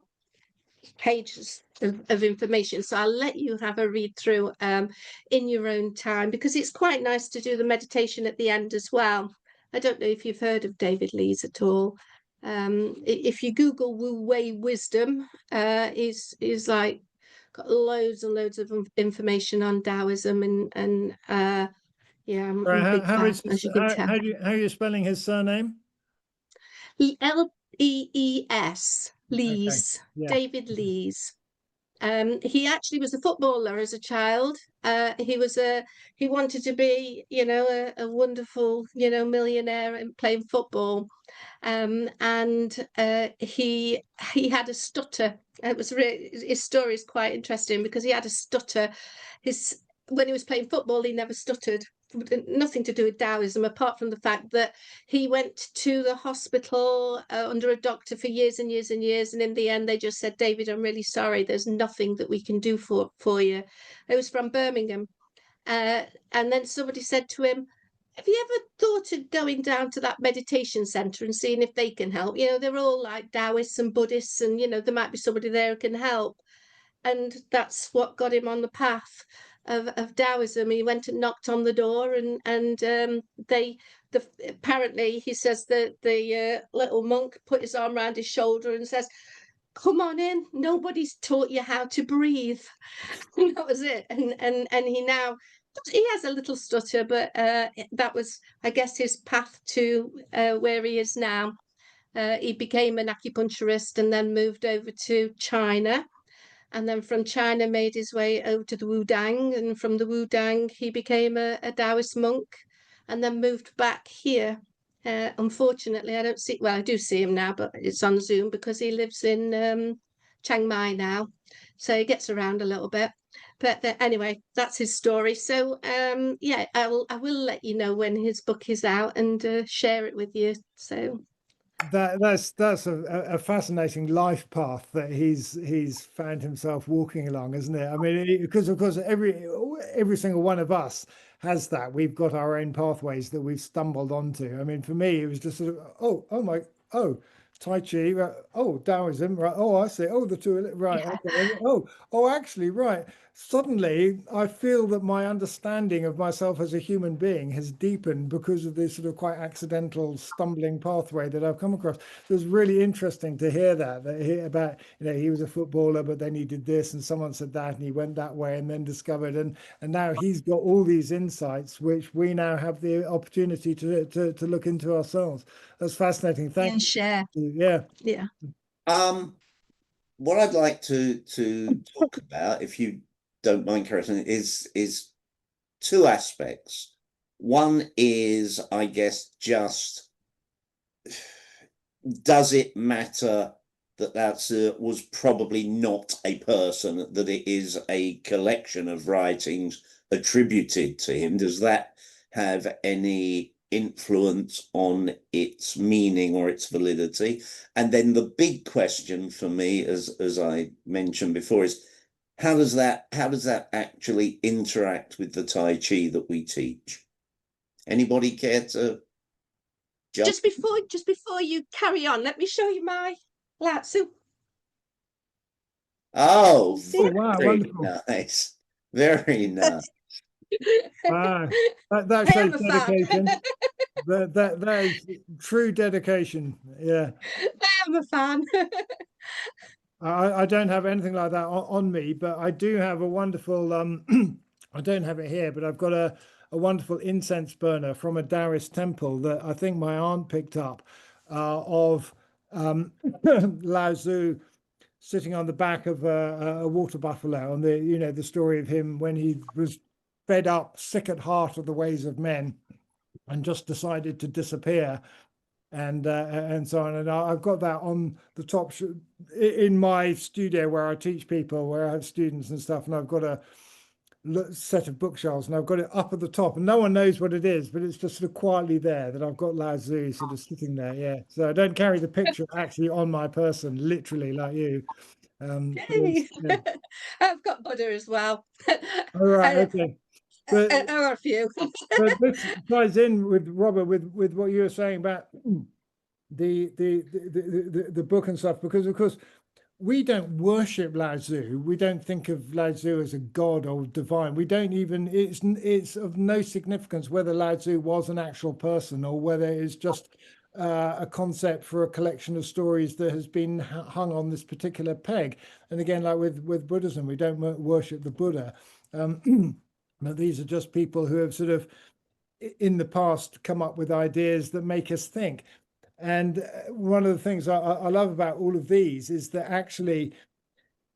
pages of information, so I'll let you have a read through in your own time, because it's quite nice to do the meditation at the end as well. I don't know if you've heard of David Lees at all. If you Google Wu Wei Wisdom, is like got loads and loads of information on Taoism, and yeah, I'm a big fan, as you can tell. How are you spelling his surname? Lees, Lees, Okay. Yeah. David Lees. He actually was a footballer as a child. He wanted to be, you know, a wonderful, you know, millionaire and playing football. And he had a stutter. It was his story is quite interesting because he had a stutter. When he was playing football, he never stuttered. Nothing to do with Taoism, apart from the fact that he went to the hospital under a doctor for years and years and years, and in the end they just said, David, I'm really sorry, there's nothing that we can do for you. It was from Birmingham. And then somebody said to him, have you ever thought of going down to that meditation center and seeing if they can help? You know, they're all like Taoists and Buddhists, and you know, there might be somebody there who can help. And that's what got him on the path of Taoism. He went and knocked on the door, and apparently he says that the little monk put his arm around his shoulder and says, come on in, nobody's taught you how to breathe. And that was it. And he has a little stutter, but that was, I guess, his path to where he is now. He became an acupuncturist and then moved over to China. And then from China made his way over to the Wudang, and from the Wudang he became a Taoist monk, and then moved back here. Unfortunately, I don't see, well, I do see him now, but it's on Zoom because he lives in Chiang Mai now, so he gets around a little bit. But anyway, that's his story. So yeah, I will let you know when his book is out and share it with you. So That's a fascinating life path that he's found himself walking along, isn't it? I mean, because of course every single one of us has that. We've got our own pathways that we've stumbled onto. I mean, for me, it was just sort of Tai Chi, right? Oh, Taoism, right? Oh, I see. Oh, the two, right? Okay. Oh, actually, right. suddenly I feel that my understanding of myself as a human being has deepened because of this sort of quite accidental stumbling pathway that I've come across. It was really interesting to hear that about, you know, he was a footballer, but then he did this and someone said that and he went that way and then discovered, and now he's got all these insights which we now have the opportunity to look into ourselves. That's fascinating. Thank you. Share. Yeah. Yeah. What I'd like to talk about, if you don't mind, Karen, is two aspects. One is, I guess, just does it matter that was probably not a person, that it is a collection of writings attributed to him? Does that have any influence on its meaning or its validity? And then the big question for me, as I mentioned before, is how does that actually interact with the Tai Chi that we teach? Anybody care to jump? Just before you carry on, let me show you my Latsu. Oh, wow, very wonderful. nice. Very nice. Wow, that I shows am a fan. dedication. That is true dedication. Yeah. I am a fan. I don't have anything like that on me, but I do have a wonderful I don't have it here, but I've got a wonderful incense burner from a Taoist temple that I think my aunt picked up of Lao Tzu sitting on the back of a water buffalo, on the, you know, the story of him when he was fed up, sick at heart of the ways of men, and just decided to disappear, and so on. And I've got that on the top in my studio where I teach people, where I have students and stuff, and I've got a set of bookshelves, and I've got it up at the top, and no one knows what it is, but it's just sort of quietly there that I've got Lao Tzu sort of sitting there. Yeah, so I don't carry the picture actually on my person, literally, like you. Yeah. I've got Buddha as well. All right, okay. But I got a few. but this ties in with Robert, with what you were saying about the book and stuff, because of course we don't worship Lao Tzu. We don't think of Lao Tzu as a god or divine. We don't even, it's of no significance whether Lao Tzu was an actual person or whether it's just a concept for a collection of stories that has been hung on this particular peg. And again, like with Buddhism, we don't worship the Buddha. But these are just people who have sort of in the past come up with ideas that make us think. And one of the things I love about all of these is that actually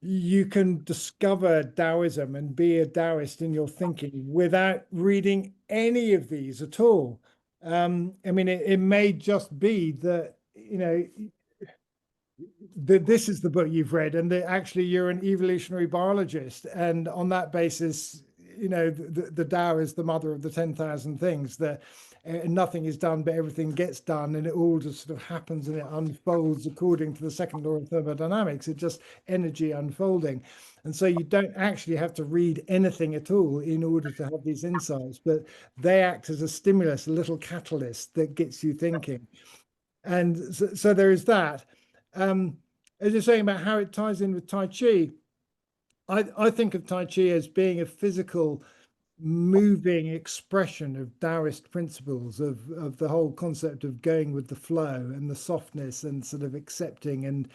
you can discover Taoism and be a Taoist in your thinking without reading any of these at all. I mean, it may just be that, you know, this is the book you've read, and that actually you're an evolutionary biologist, and on that basis, you know, the Tao is the mother of the 10,000 things, that nothing is done but everything gets done, and it all just sort of happens and it unfolds according to the second law of thermodynamics. It's just energy unfolding, and so you don't actually have to read anything at all in order to have these insights, but they act as a stimulus, a little catalyst that gets you thinking. And so there is that. As you're saying about how it ties in with Tai Chi, I think of Tai Chi as being a physical, moving expression of Taoist principles, of the whole concept of going with the flow and the softness and sort of accepting, and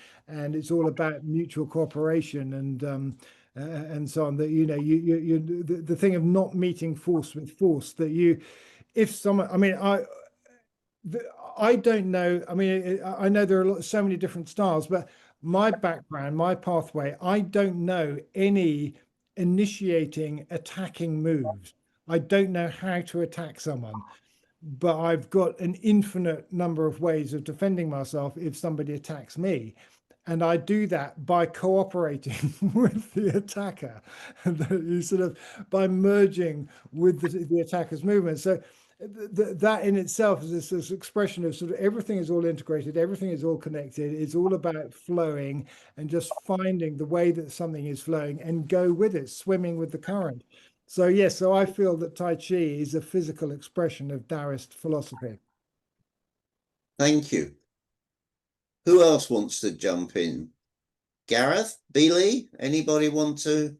it's all about mutual cooperation and so on. That, you know, the thing of not meeting force with force. That you, if someone, I mean, I don't know. I mean, I know there are so many different styles, but my background, my pathway, I don't know any initiating attacking moves. I don't know how to attack someone, but I've got an infinite number of ways of defending myself if somebody attacks me. And I do that by cooperating with the attacker, you sort of by merging with the attacker's movement. So that in itself is this expression of sort of everything is all integrated, everything is all connected. It's all about flowing and just finding the way that something is flowing and go with it, swimming with the current. So yes, so I feel that Tai Chi is a physical expression of Taoist philosophy. Thank you. Who else wants to jump in? Gareth, Billy, anybody want to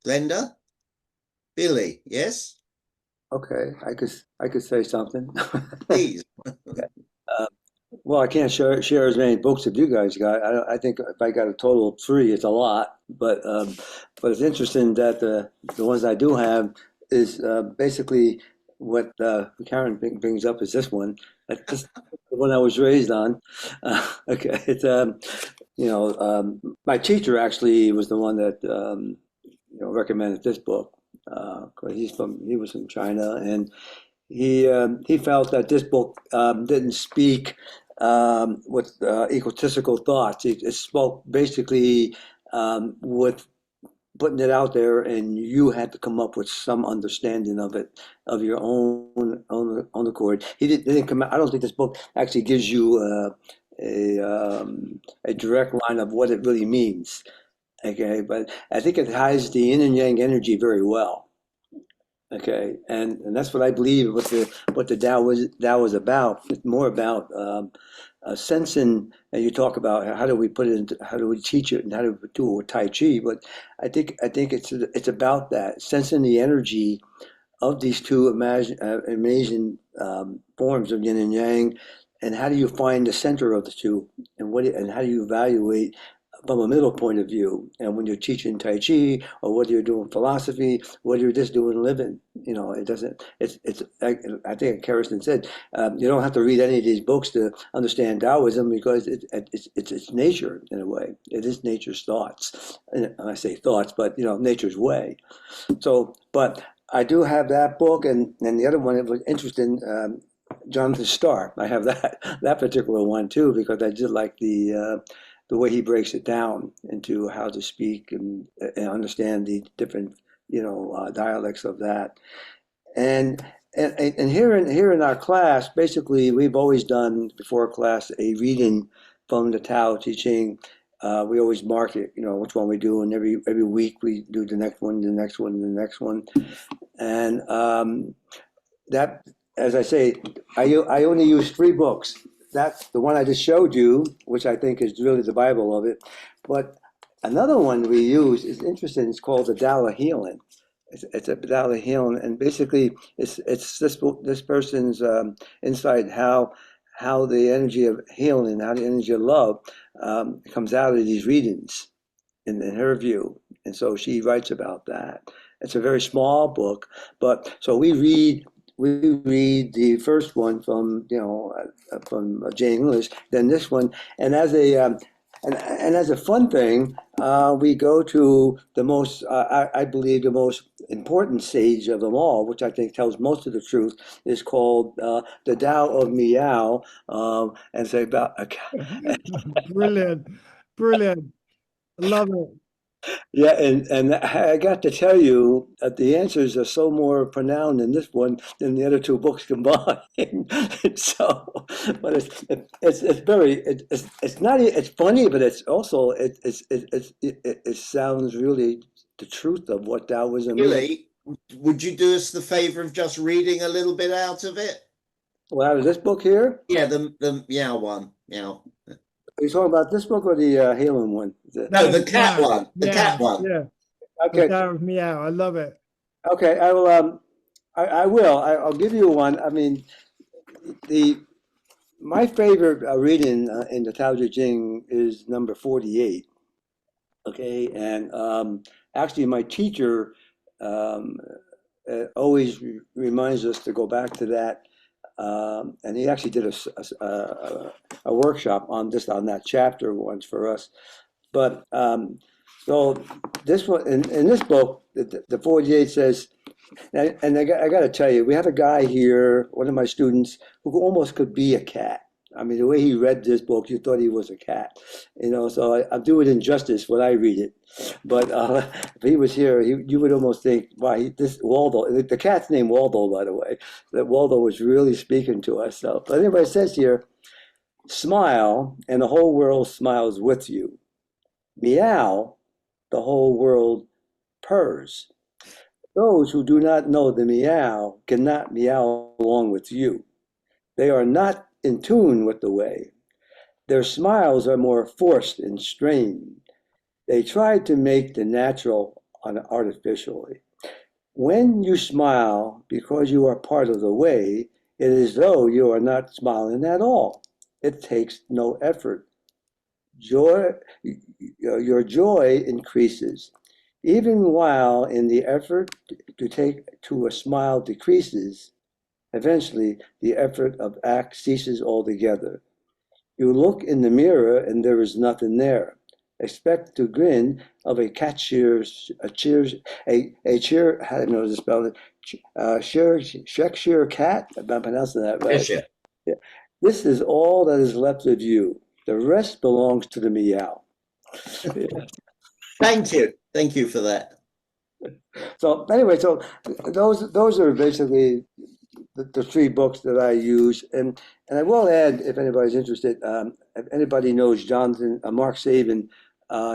Glenda? Billy, yes? Okay, I could say something. Please. Well, I can't share as many books as you guys got. I think if I got a total of three, it's a lot. But it's interesting that the ones I do have is basically what Karen brings up is this one. That's just the one I was raised on. Okay, it's my teacher actually was the one that recommended this book. 'Cause he was from China, and he felt that this book didn't speak with egotistical thoughts. It spoke basically with putting it out there, and you had to come up with some understanding of it of your own accord. He didn't come out. I don't think this book actually gives you a direct line of what it really means. Okay, but I think it hides the yin and yang energy very well. Okay, and that's what I believe what the Tao was about. It's more about sensing. And you talk about how do we put it into, how do we teach it, and how do we do it with Tai Chi. But I think it's about that, sensing the energy of these two amazing forms of yin and yang, and how do you find the center of the two, and how do you evaluate from a middle point of view. And when you're teaching Tai Chi, or whether you're doing philosophy, whether you're just doing living, it doesn't, I think Kerrison said, you don't have to read any of these books to understand Taoism, because it's nature in a way. It is nature's thoughts. And I say thoughts, but nature's way. So, but I do have that book, and the other one, it was interesting, Jonathan Starr. I have that particular one too, because I did like the way he breaks it down into how to speak and understand the different dialects of that. And here in our class, basically we've always done before class a reading from the Tao Te Ching. We always mark it, which one we do, and every week we do the next one, the next one, the next one. And that, as I say, I only use 3 books. That's the one I just showed you, which I think is really the Bible of it. But another one we use is interesting. It's called the Tao of Healing. It's a Tao of Healing, and basically it's this person's insight how the energy of healing, how the energy of love comes out of these readings, in her view. And so she writes about that. It's a very small book, but so we read the first one from Jane English, then this one, and as a fun thing, we go to the most, I believe, the most important sage of them all, which I think tells most of the truth, is called the Tao of Meow, and say about Brilliant. Love it. yeah, and I got to tell you that the answers are so more pronounced in this one than the other 2 books combined. So, but it's not, it's funny, but it's also it sounds really the truth of what Taoism is. Billy, would you do us the favor of just reading a little bit out of it? Well, out of this book here? Yeah, the meow one. Meow. Are you talking about this book or the healing one? No, the cat one. The cat one. Yeah. Okay. The Tao of Meow. I love it. Okay, I will. I will. I'll give you one. I mean, my favorite reading in the Tao Te Ching is number 48. Okay, and actually, my teacher always reminds us to go back to that. And he actually did a workshop on that chapter once for us. But so this one in this book, the 48 says, and I got to tell you, we have a guy here, one of my students, who almost could be a cat. I mean, the way he read this book, you thought he was a cat, so I'm doing injustice when I read it. But if he was here, you would almost think, why, this Waldo, the cat's name Waldo, by the way, that Waldo was really speaking to us. So, but anyway, it says here, smile, and the whole world smiles with you. Meow, the whole world purrs. Those who do not know the meow cannot meow along with you. They are not in tune with the way. Their smiles are more forced and strained. They try to make the natural artificially. When you smile because you are part of the way, it is as though you are not smiling at all. It takes no effort. Your joy increases. Even while in the effort to take to a smile decreases, eventually the effort of act ceases altogether. You look in the mirror and there is nothing there. Expect to grin of a cat cheers, a cheers, a cheer, how do I know to spell it? Shrekshire cat, if I'm pronouncing that right. Yes, Yeah. This is all that is left of you. The rest belongs to the meow. Thank you for that. So anyway, so those are basically the three books that I use, and I will add, if anybody's interested, if anybody knows Jonathan Mark Saban,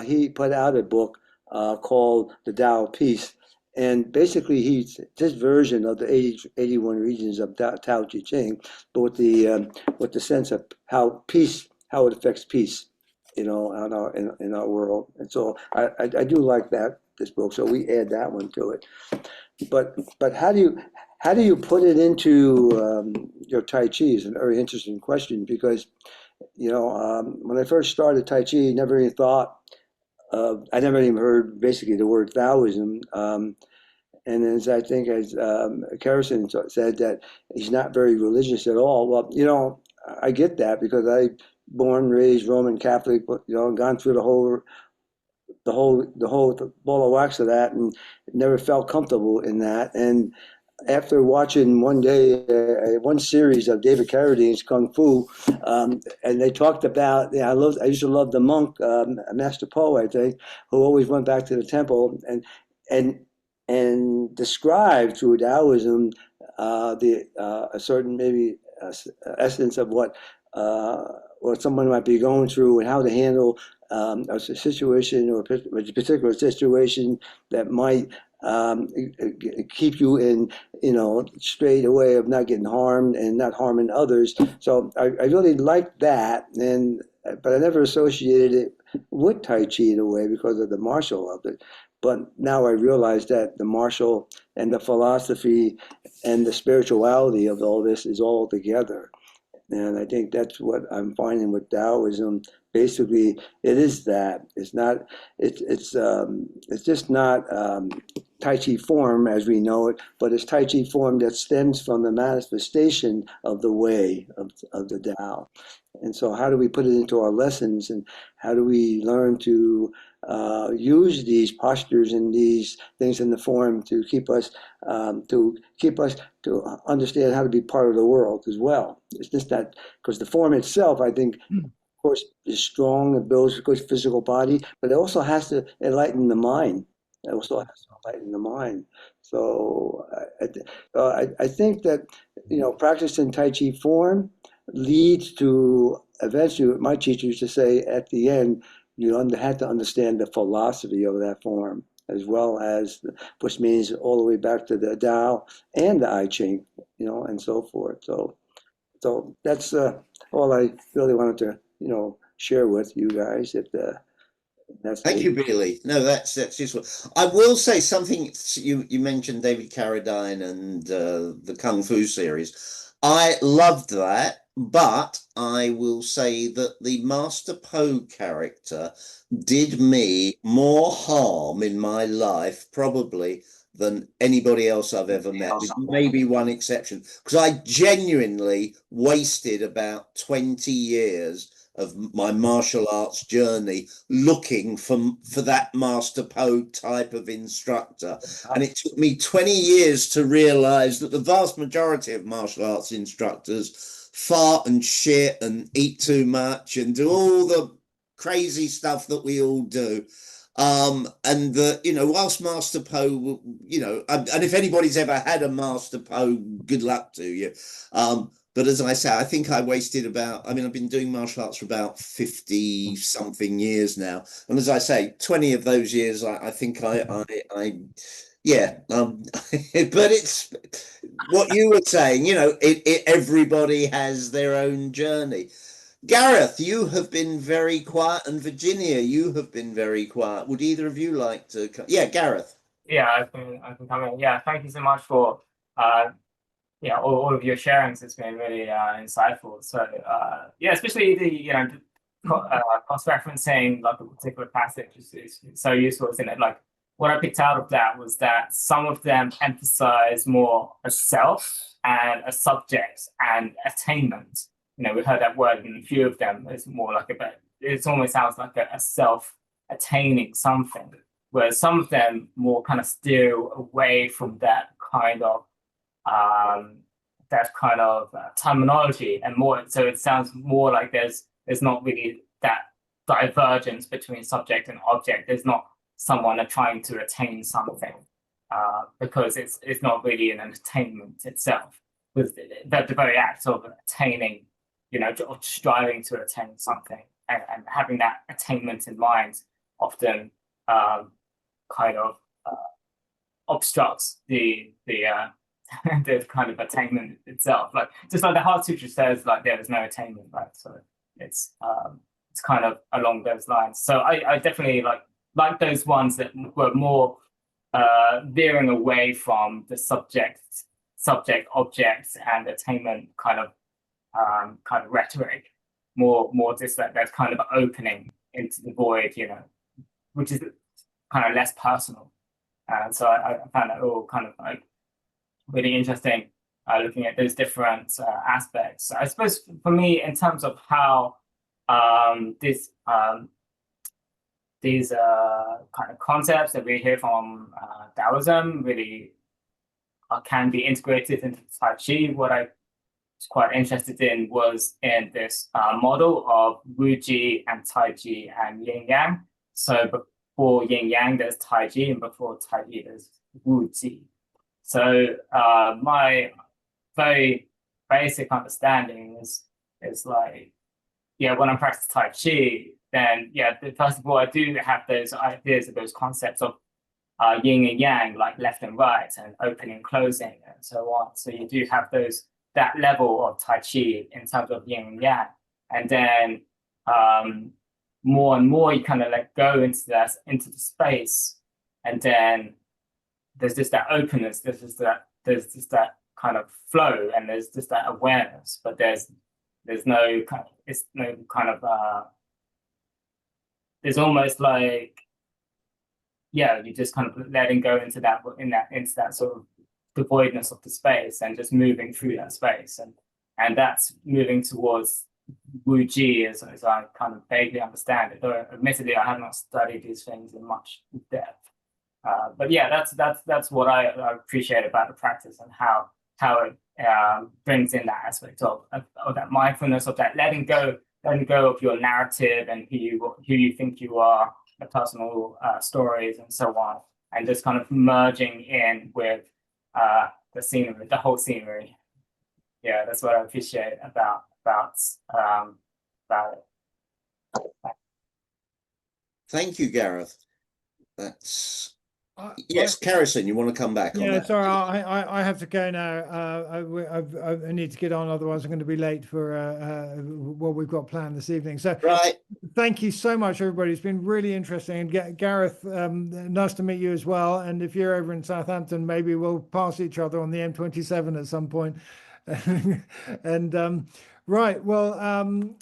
he put out a book called The Tao of Peace, and basically he's his version of the 81 regions of Tao Te Ching, but with the sense of how it affects peace, you know, in our world, and so I do like this book, so we add that one to it. But how do you put it into your Tai Chi is a very interesting question, because you know, when I first started Tai Chi, never even thought I never even heard basically the word Taoism. And as I think as Kerrison said, that he's not very religious at all. Well, you know, I get that because I born, raised Roman Catholic, but you know, gone through the whole ball of wax of that, and never felt comfortable in that. And after watching one day one series of David Carradine's Kung Fu, and they talked about, I used to love the monk, Master Po, I think, who always went back to the temple and described through Taoism a certain maybe essence of what someone might be going through and how to handle a situation or a particular situation that might keep you in, you know, straight away of not getting harmed and not harming others. So I really liked that, but I never associated it with Tai Chi in a way because of the martial of it. But now I realize that the martial and the philosophy and the spirituality of all this is all together. And I think that's what I'm finding with Taoism. Basically, it is that. It's not. It's just not Tai Chi form as we know it, but it's Tai Chi form that stems from the manifestation of the way of the Tao. And so, how do we put it into our lessons, and how do we learn to use these postures and these things in the form to keep us to understand how to be part of the world as well. It's just that because the form itself, I think, of course, is strong and builds a good physical body, but it also has to enlighten the mind. It also has to enlighten the mind. So I think that, you know, practicing Tai Chi form leads to eventually, what my teacher used to say at the end, you had to understand the philosophy of that form, as well as, which means all the way back to the Tao and the I Ching, you know, and so forth. So that's all I really wanted to, you know, share with you guys. Thank you, Billy. No, that's useful. I will say something. You mentioned David Carradine and the Kung Fu series. I loved that, but I will say that the Master Po character did me more harm in my life, probably, than anybody else I've ever met, with maybe one exception, because I genuinely wasted about 20 years of my martial arts journey looking for that Master Po type of instructor. And it took me 20 years to realize that the vast majority of martial arts instructors fart and shit and eat too much and do all the crazy stuff that we all do. And that, you know, whilst Master Po, you know, and if anybody's ever had a Master Po, good luck to you. But as I say, I think I wasted I've been doing martial arts for about 50 something years now. And as I say, 20 of those years, I think yeah. But it's what you were saying, you know, everybody has their own journey. Gareth, you have been very quiet, and Virginia, you have been very quiet. Would either of you like to? Yeah, Gareth. Yeah, I can come in. Yeah, thank you so much for yeah, all of your sharings. It's been really insightful. So yeah, especially the cross-referencing like a particular passage is so useful, isn't it? Like what I picked out of that was that some of them emphasize more a self and a subject and attainment. You know, we heard that word in a few of them. It's more like it almost sounds like a self attaining something, whereas some of them more kind of steer away from that kind of terminology and more. So it sounds more like there's not really that divergence between subject and object. There's not someone trying to attain something because it's not really an attainment itself. With the very act of attaining, you know, of striving to attain something and having that attainment in mind often kind of obstructs the the kind of attainment itself. Like just like the Heart Sutra says, like there is no attainment, right? So it's kind of along those lines. So I definitely like those ones that were more veering away from the subject object and attainment kind of rhetoric, more just that kind of opening into the void, you know, which is kind of less personal. And so I found that all kind of like really interesting, looking at those different aspects. I suppose for me, in terms of how these kind of concepts that we hear from Taoism really can be integrated into Tai Chi, what I was quite interested in was in this model of Wu Ji and Tai Chi and Yin Yang. So before Yin Yang, there's Tai Chi, and before Tai Chi, there's Wu Ji. So my very basic understanding is like, yeah, when I'm practicing Tai Chi, then yeah, first of all, I do have those ideas of those concepts of yin and yang, like left and right, and opening and closing, and so on. So you do have that level of Tai Chi in terms of yin and yang, and then more and more you kind of like go into the space, and then there's just that openness, there's just that kind of flow, and there's just that awareness, but there's no kind of there's almost like, yeah, you just kind of letting go into that sort of the voidness of the space and just moving through that space, and that's moving towards Wu Ji as I kind of vaguely understand it, though admittedly I have not studied these things in much depth. But yeah, that's what I appreciate about the practice, and how it brings in that aspect of that mindfulness, of that letting go of your narrative and who you think you are, the personal stories and so on, and just kind of merging in with the scenery, the whole scenery. Yeah, that's what I appreciate about it. Thank you, Gareth. That's yes, Carrison, you want to come back on that? Sorry, I have to go now. I need to get on, otherwise I'm going to be late for what we've got planned this evening. So right, thank you so much, everybody. It's been really interesting. And Gareth, nice to meet you as well. And if you're over in Southampton, maybe we'll pass each other on the M27 at some point. And right, well,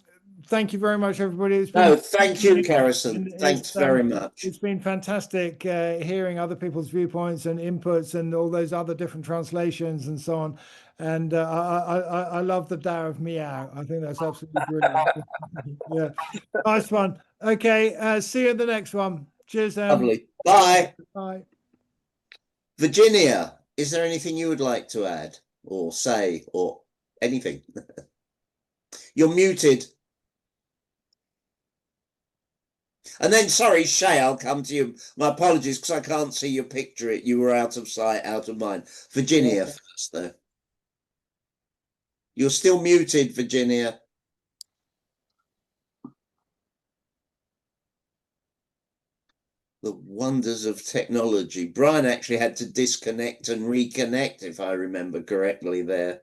thank you very much, everybody. Thank you, Carrison. Thanks very much. It's been fantastic hearing other people's viewpoints and inputs and all those other different translations and so on. And I love the Tao of Meow. I think that's absolutely brilliant. Yeah, nice one. Okay, see you at the next one. Cheers, Lovely. Bye. Bye. Virginia, is there anything you would like to add or say or anything? You're muted. And then, sorry, Shay, I'll come to you. My apologies, because I can't see your picture. You were out of sight, out of mind. Virginia first, though. You're still muted, Virginia. The wonders of technology. Brian actually had to disconnect and reconnect, if I remember correctly there.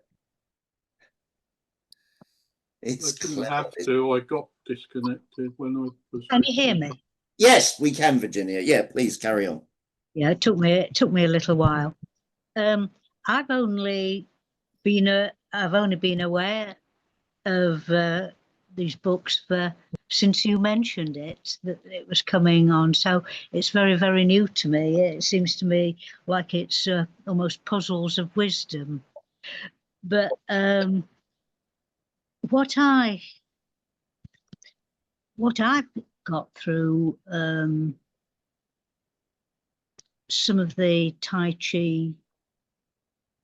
It's I didn't have to. I got disconnected when I was. Can you hear me? Yes, we can, Virginia. Yeah, please carry on. Yeah, it took me a little while. I've only been aware of these books since you mentioned it, that it was coming on. So it's very, very new to me. It seems to me like it's almost puzzles of wisdom. But what I've got through some of the Tai Chi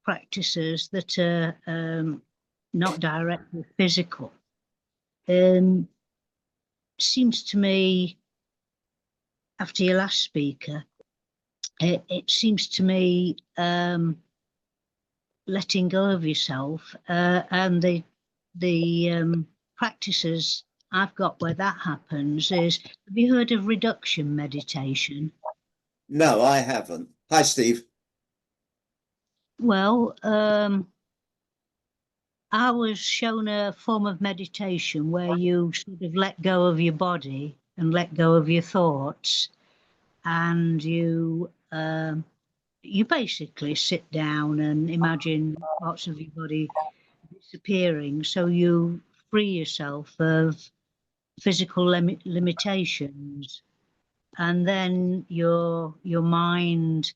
practices that are not directly physical, seems to me, after your last speaker, it seems to me letting go of yourself and the practices I've got where that happens is, have you heard of reduction meditation? No, I haven't. Hi, Steve. Well, I was shown a form of meditation where you sort of let go of your body and let go of your thoughts, and you basically sit down and imagine parts of your body disappearing, so you free yourself of physical limitations, and then your mind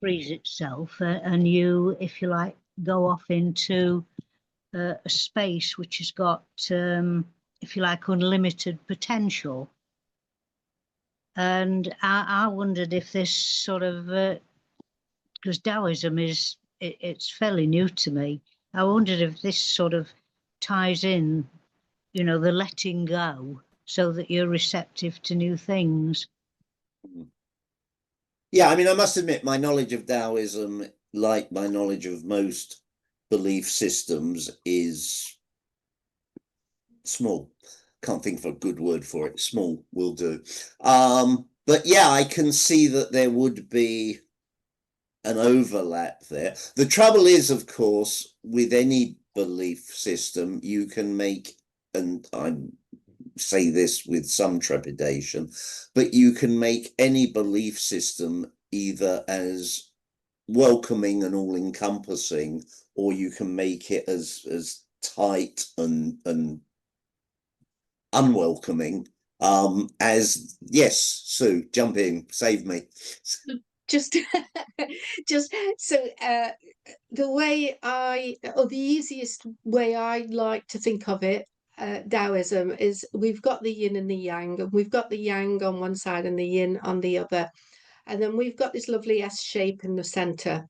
frees itself, and you, if you like, go off into a space which has got, if you like, unlimited potential. And I wondered if this sort of, because Taoism it's fairly new to me, I wondered if this sort of ties in, the letting go, so that you're receptive to new things. Yeah, I mean, I must admit, my knowledge of Taoism, like my knowledge of most belief systems, is small. Can't think of a good word for it. Small will do. But yeah, I can see that there would be an overlap there. The trouble is, of course, with any belief system, you can make, and I say this with some trepidation, but you can make any belief system either as welcoming and all-encompassing, or you can make it as tight and unwelcoming as, yes, Sue, jump in, save me. Just so the way or the easiest way I like to think of it, Taoism, is we've got the yin and the yang, and we've got the yang on one side and the yin on the other, and then we've got this lovely S shape in the center.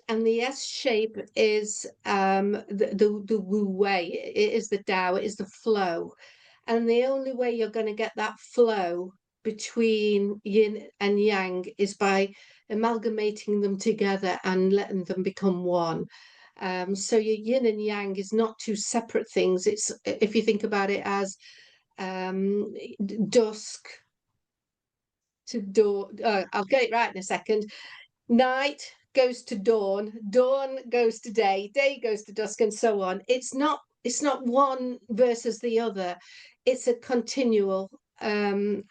And the S shape is the Wu Wei. It is the Tao. It is the flow. And the only way you're going to get that flow between yin and yang is by amalgamating them together and letting them become one. So your yin and yang is not two separate things. It's, if you think about it as dusk to dawn. I'll get it right in a second. Night goes to dawn, dawn goes to day, day goes to dusk, and so on. It's not one versus the other. It's a continual, and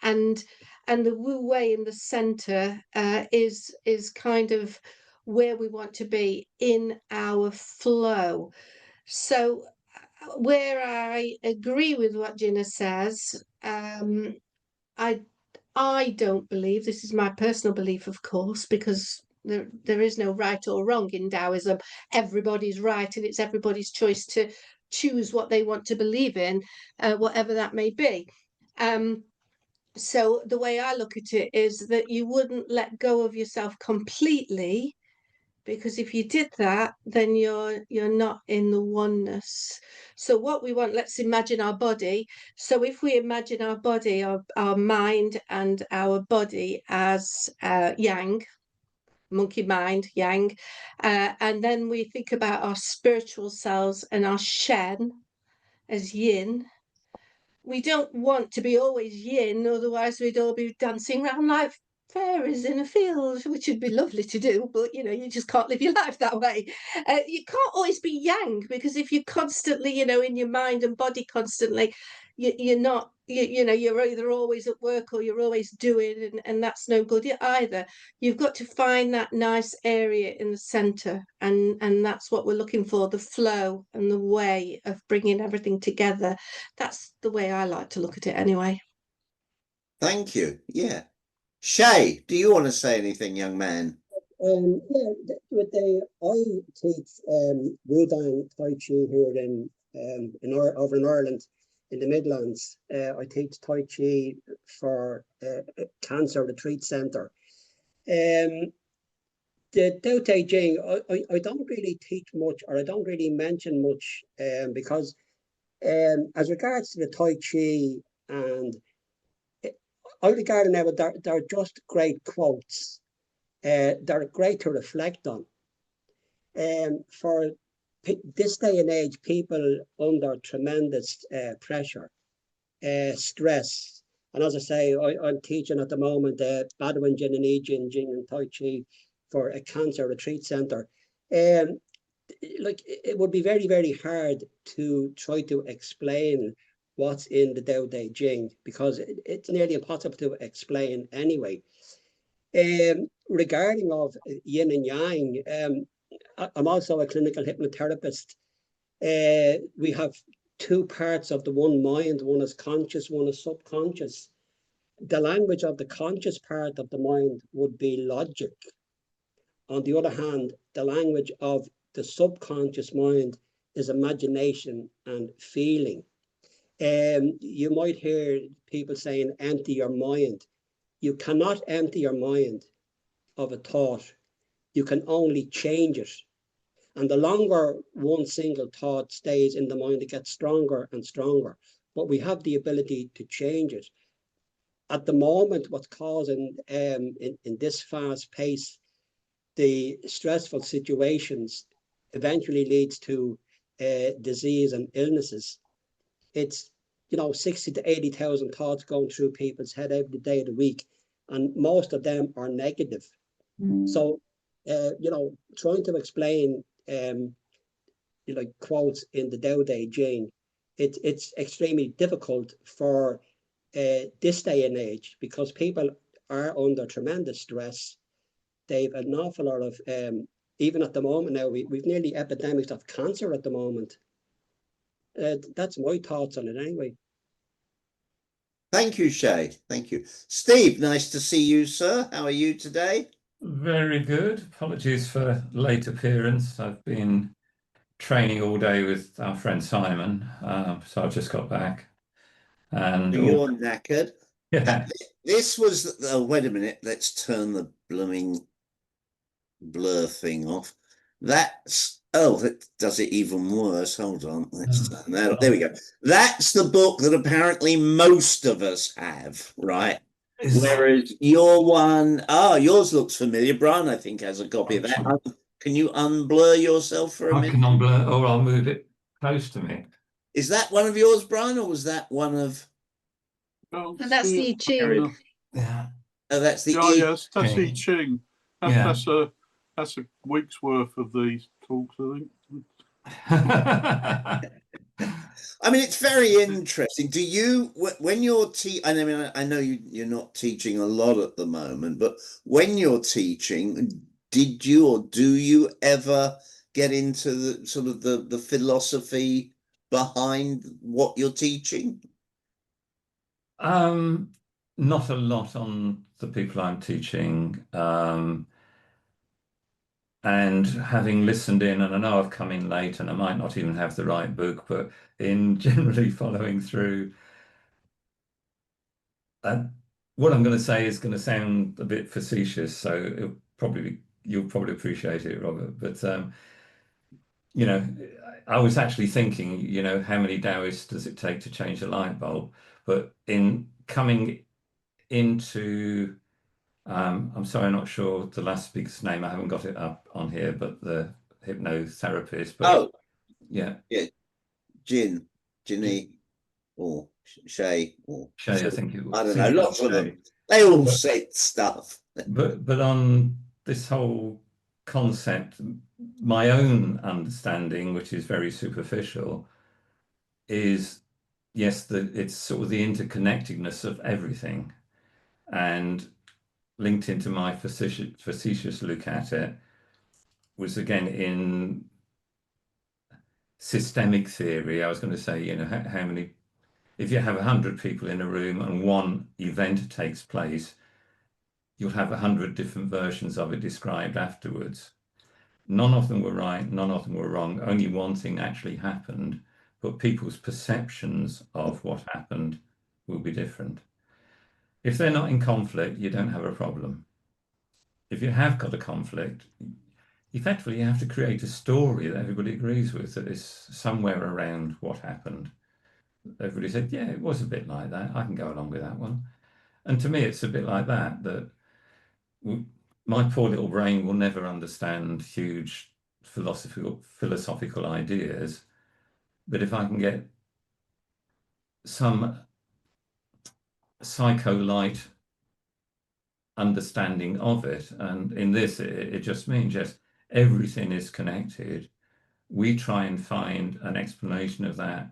the Wu Wei in the center is kind of where we want to be in our flow. So where I agree with what Gina says, I don't believe, this is my personal belief, of course, because there is no right or wrong in Taoism. Everybody's right, and it's everybody's choice to choose what they want to believe in, whatever that may be. So the way I look at it is that you wouldn't let go of yourself completely, because if you did that, then you're not in the oneness. So what we want, let's imagine our body. So if we imagine our body, our mind and our body as yang, monkey mind, yang, and then we think about our spiritual selves and our shen as yin. We don't want to be always yin, otherwise we'd all be dancing around like fairies in a field, which would be lovely to do, but you know, you just can't live your life that way. You can't always be yang, because if you're constantly, you know, in your mind and body constantly, you're not, you know, you're either always at work or you're always doing, and that's no good either. You've got to find that nice area in the center, and that's what we're looking for, the flow and the way of bringing everything together. That's the way I like to look at it anyway. Thank you. Yeah. Shay, do you want to say anything, young man? I teach Wudang Tai Chi here over in Ireland, in the Midlands. I teach Tai Chi for Cancer Retreat Centre. The Tao Te Ching, I don't really teach much, or I don't really mention much, because as regards to the Tai Chi, and I regard them now, they're just great quotes. They're great to reflect on. For this day and age, people under tremendous pressure, stress. And as I say, I'm teaching at the moment Badawan Jin and Jing and Tai Chi for a cancer retreat centre. Like, it would be very, very hard to try to explain what's in the Tao Te Ching, because it's nearly impossible to explain anyway. Regarding of yin and yang, I'm also a clinical hypnotherapist. We have two parts of the one mind. One is conscious, one is subconscious. The language of the conscious part of the mind would be logic. On the other hand, the language of the subconscious mind is imagination and feeling. You might hear people saying, empty your mind. You cannot empty your mind of a thought. You can only change it. And the longer one single thought stays in the mind, it gets stronger and stronger. But we have the ability to change it. At the moment, what's causing, in this fast pace, the stressful situations eventually leads to disease and illnesses. It's, 60 to 80,000 thoughts going through people's head every day of the week, and most of them are negative. So, trying to explain quotes in the Tao Te Ching, it's extremely difficult for this day and age, because people are under tremendous stress. They've an awful lot of, even at the moment now, we've nearly epidemics of cancer at the moment. That's my thoughts on it anyway. Thank you, Shay. Thank you. Steve, nice to see you, sir. How are you today? Very good. Apologies for late appearance. I've been training all day with our friend Simon, so I've just got back. And you're knackered. Yeah. This was, wait a minute, let's turn the blooming blur thing off. That's, that does it even worse. Hold on, let's turn that off. There we go. That's the book that apparently most of us have, right? Whereas your one, yours looks familiar. Brian, I think, has a copy of that. Can you unblur yourself for a minute? I can unblur, or I'll move it close to me. Is that one of yours, Brian, or was that one of? So that's the Ching. Yeah. Oh, that's the yes, that's the Ching. That's a week's worth of these talks, I think. I mean, it's very interesting. Do you, when you're I know you're not teaching a lot at the moment, but when you're teaching, did you or do you ever get into the sort of the philosophy behind what you're teaching? Not a lot on the people I'm teaching. And having listened in, and I know I've come in late and I might not even have the right book, but in generally following through, what I'm going to say is going to sound a bit facetious, so you'll probably appreciate it, Robert. But I was actually thinking, how many Taoists does it take to change a light bulb? But in coming into I'm sorry, I'm not sure the last speaker's name. I haven't got it up on here, but the hypnotherapist. But yeah, Ginny, or Shay, or Shay, I think it was. I don't know. Lots of them. They all said stuff. But on this whole concept, my own understanding, which is very superficial, is yes, it's sort of the interconnectedness of everything. And linked into my facetious look at it was again in systemic theory. I was going to say, you know, how many, if you have 100 people in a room and one event takes place, you'll have 100 different versions of it described afterwards. None of them were right, none of them were wrong. Only one thing actually happened, but people's perceptions of what happened will be different. If they're not in conflict, you don't have a problem. If you have got a conflict, effectively you have to create a story that everybody agrees with, that is somewhere around what happened. Everybody said, yeah, it was a bit like that. I can go along with that one. And to me, it's a bit like that my poor little brain will never understand huge philosophical ideas. But if I can get some psycho-light understanding of it, and in this, it just means, yes, everything is connected. We try and find an explanation of that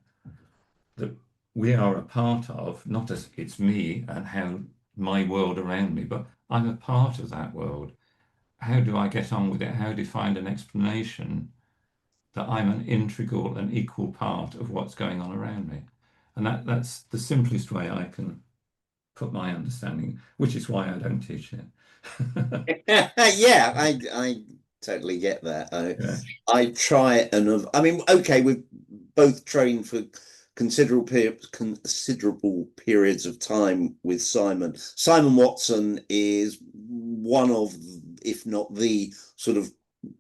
we are a part of, not as it's me and how my world around me, but I'm a part of that world. How do I get on with it? How do you find an explanation that I'm an integral and equal part of what's going on around me? And that's the simplest way I can put my understanding, which is why I don't teach it. Yeah, I totally get that. I try and I mean, okay, we've both trained for considerable periods of time with Simon. Simon Watson is one of, if not the sort of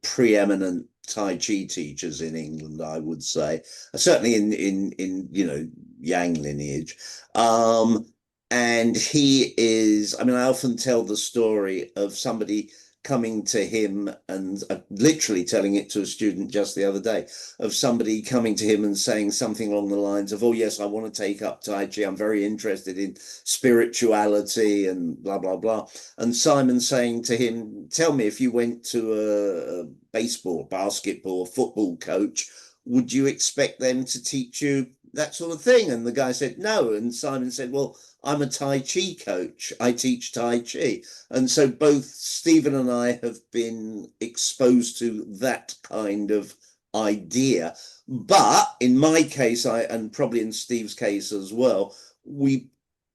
preeminent Tai Chi teachers in England, I would say, certainly in you know, Yang lineage. And he is, I mean, I often tell the story of somebody coming to him, and literally telling it to a student just the other day, of somebody coming to him and saying something along the lines of, oh yes, I want to take up Tai Chi, I'm very interested in spirituality and blah blah blah. And Simon saying to him, tell me, if you went to a baseball, basketball, football coach, would you expect them to teach you that sort of thing? And the guy said no. And Simon said, well, I'm a Tai Chi coach. I teach Tai Chi. And so both Stephen and I have been exposed to that kind of idea. But in my case, and probably in Steve's case as well, we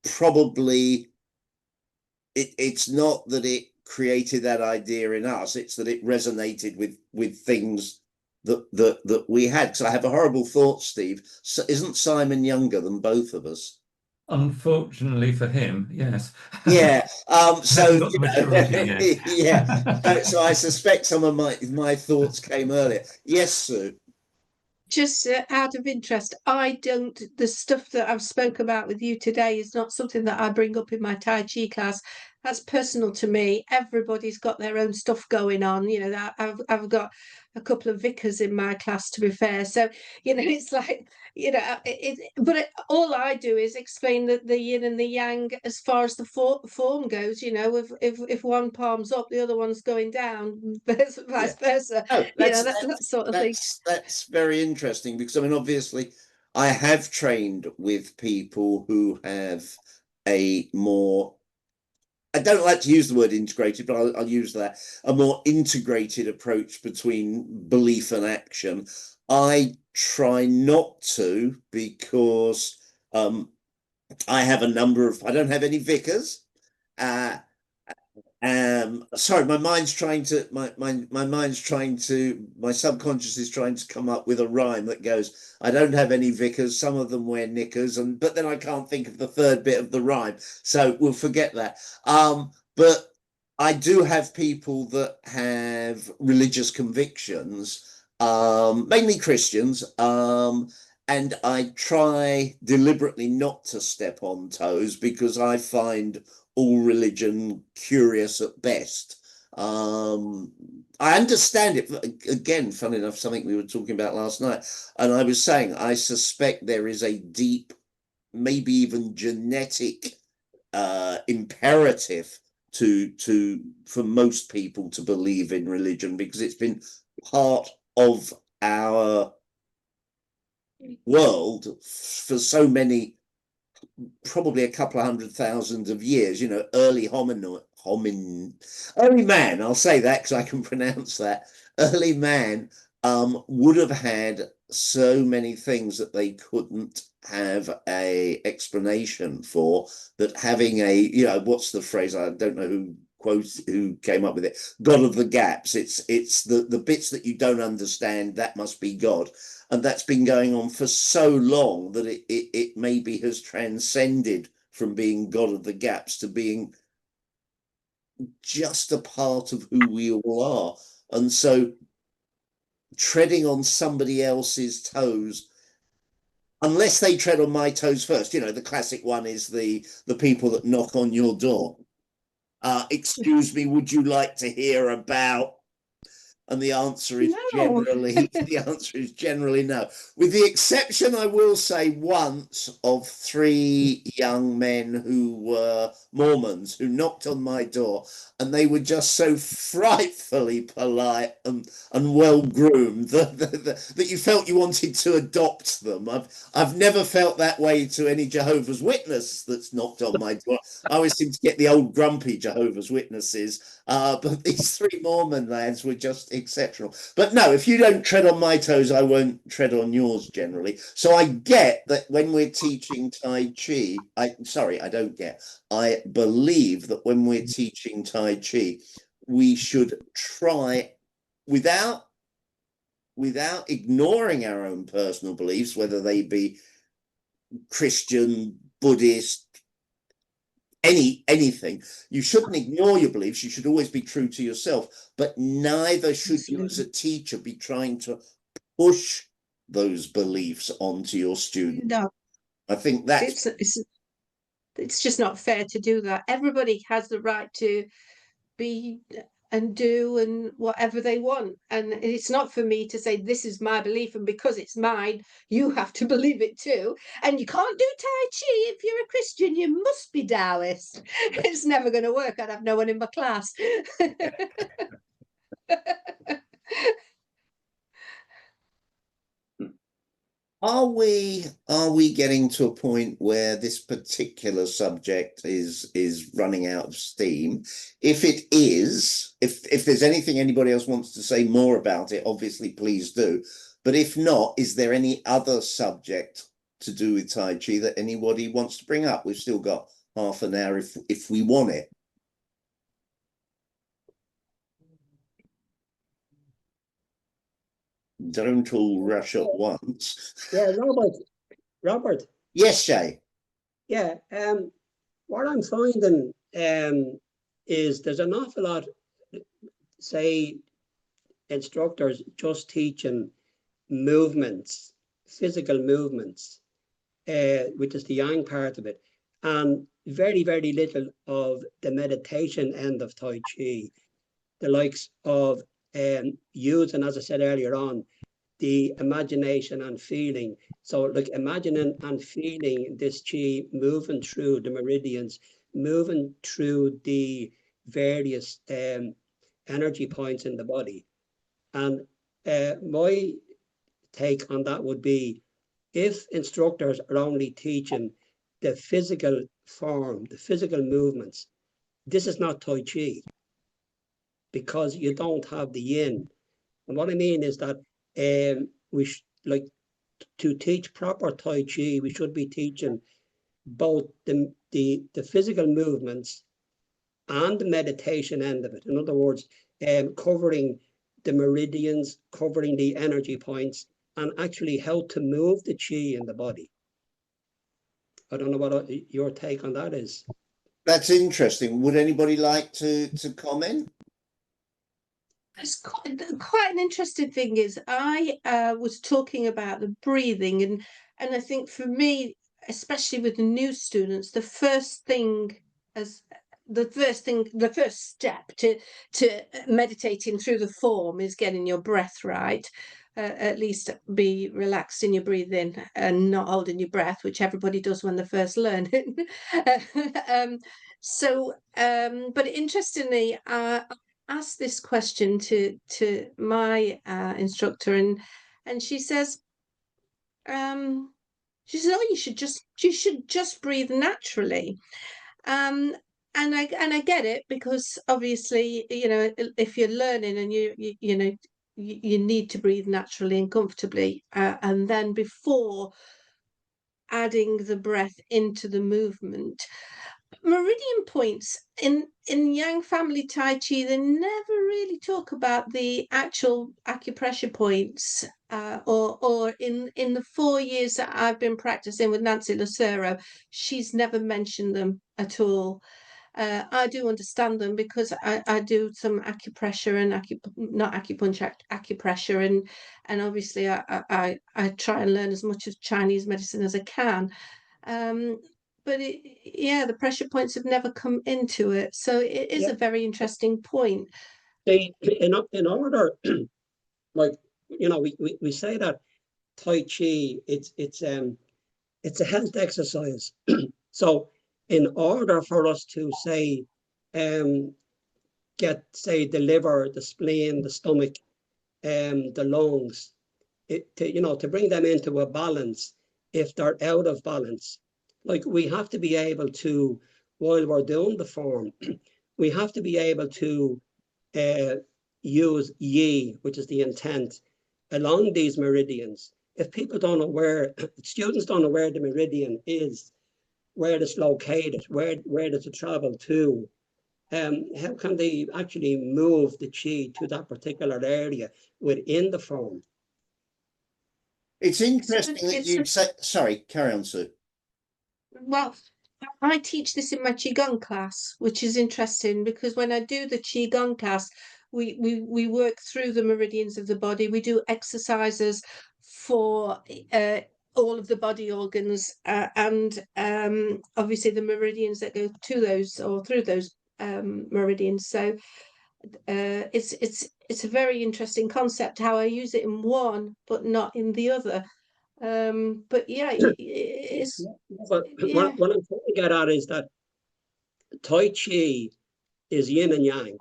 probably, it's not that it created that idea in us, it's that it resonated with things that we had. Because I have a horrible thought, Steve. So isn't Simon younger than both of us? Unfortunately for him, yes. Yeah. So got the maturity, yeah. So I suspect some of my thoughts came earlier. Yes, Sue. Just out of interest, the stuff that I've spoke about with you today is not something that I bring up in my Tai Chi class. That's personal to me. Everybody's got their own stuff going on. You know, I've got a couple of vicars in my class, to be fair. So, you know, it's like, you know, all I do is explain the yin and the yang as far as the form goes. You know, if one palm's up, the other one's going down, vice versa. Oh, You know, that sort of thing. That's very interesting, because I mean, obviously, I have trained with people who have a more, I don't like to use the word integrated, but I'll use that, a more integrated approach between belief and action. I try not to, because I have a number of, I don't have any vicars. Sorry, my mind's trying to, my subconscious is trying to come up with a rhyme that goes, I don't have any vicars, some of them wear knickers, but then I can't think of the third bit of the rhyme, so we'll forget that. But I do have people that have religious convictions, mainly Christians, and I try deliberately not to step on toes, because I find all religion curious at best. I understand it. Again, funny enough, something we were talking about last night, and I was saying, I suspect there is a deep, maybe even genetic imperative for most people to believe in religion, because it's been part of our world for so many, probably a couple of 100,000 of years. You know, early man, I'll say that because I can pronounce that. Early man would have had so many things that they couldn't have a explanation for, that having a, you know, what's the phrase, I don't know who came up with it, God of the gaps. It's the bits that you don't understand, that must be God. And that's been going on for so long that it maybe has transcended from being God of the gaps to being just a part of who we all are. And so treading on somebody else's toes, unless they tread on my toes first, you know, the classic one is the people that knock on your door. Excuse me, would you like to hear about? And the answer is generally no. With the exception, I will say, once, of 3 young men who were Mormons who knocked on my door, and they were just so frightfully polite and well groomed that you felt you wanted to adopt them. I've never felt that way to any Jehovah's Witness that's knocked on my door. I always seem to get the old grumpy Jehovah's Witnesses, but these 3 Mormon lads were just exceptional. But no, if you don't tread on my toes, I won't tread on yours generally. So I get that when we're teaching Tai Chi, I believe that when we're teaching Tai Chi, we should try, without ignoring our own personal beliefs, whether they be Christian, Buddhist, anything. You shouldn't ignore your beliefs. You should always be true to yourself, but neither should you as a teacher be trying to push those beliefs onto your students. No, I think that's it's just not fair to do that. Everybody has the right to be and do and whatever they want, and it's not for me to say this is my belief and because it's mine you have to believe it too, and you can't do Tai Chi if you're a Christian, you must be Taoist. It's never going to work. I'd have no one in my class. Are we getting to a point where this particular subject is running out of steam? If it is, if there's anything anybody else wants to say more about it, obviously please do. But if not, is there any other subject to do with Tai Chi that anybody wants to bring up? We've still got half an hour if we want it. Don't all rush at once. Yeah, Robert. Yes, Shay. Yeah, what I'm finding is there's an awful lot, say, instructors just teaching movements, physical movements, which is the yang part of it, and very, very little of the meditation end of Tai Chi, the likes of using, as I said earlier on, the imagination and feeling. So like imagining and feeling this Chi moving through the meridians, moving through the various energy points in the body. And my take on that would be, if instructors are only teaching the physical form, the physical movements, this is not Tai Chi, because you don't have the yin. And what I mean is that we like to teach proper Tai Chi, we should be teaching both the physical movements and the meditation end of it. In other words, covering the meridians, covering the energy points, and actually how to move the Chi in the body. I don't know what your take on that is. That's interesting. Would anybody like to comment? It's quite an interesting thing is I was talking about the breathing, and I think for me, especially with the new students, the first step to meditating through the form is getting your breath right. at least be relaxed in your breathing and not holding your breath, which everybody does when they're first learning. But interestingly, I asked this question to my instructor, and she says, oh, you should just breathe naturally. And I get it, because obviously, you know, if you're learning and you know, you need to breathe naturally and comfortably, and then before adding the breath into the movement. Meridian points in Yang family Tai Chi, they never really talk about the actual acupressure points, or in the 4 years that I've been practicing with Nancy Lucero, she's never mentioned them at all. I do understand them, because I do some acupressure and not acupuncture, acupressure, and obviously I try and learn as much of Chinese medicine as I can. But yeah, the pressure points have never come into it, so it is a very interesting point. In order, like, you know, we say that Tai Chi, it's a health exercise. So in order for us to say, get, say, the liver, the spleen, the stomach, the lungs, to bring them into a balance, if they're out of balance, like, we have to be able to, while we're doing the form, we have to be able to use yi, which is the intent, along these meridians. If people don't know where, students don't know where the meridian is, where it's located, where does it travel to, how can they actually move the chi to that particular area within the form? It's interesting that you say, sorry, carry on, Sue. Well, I teach this in my Qigong class, which is interesting, because when I do the Qigong class, we work through the meridians of the body. We do exercises for all of the body organs, and obviously the meridians that go to those or through those meridians. So it's a very interesting concept, how I use it in one but not in the other. But yeah, it's But yeah. what I'm trying to get at is that Tai Chi is yin and yang.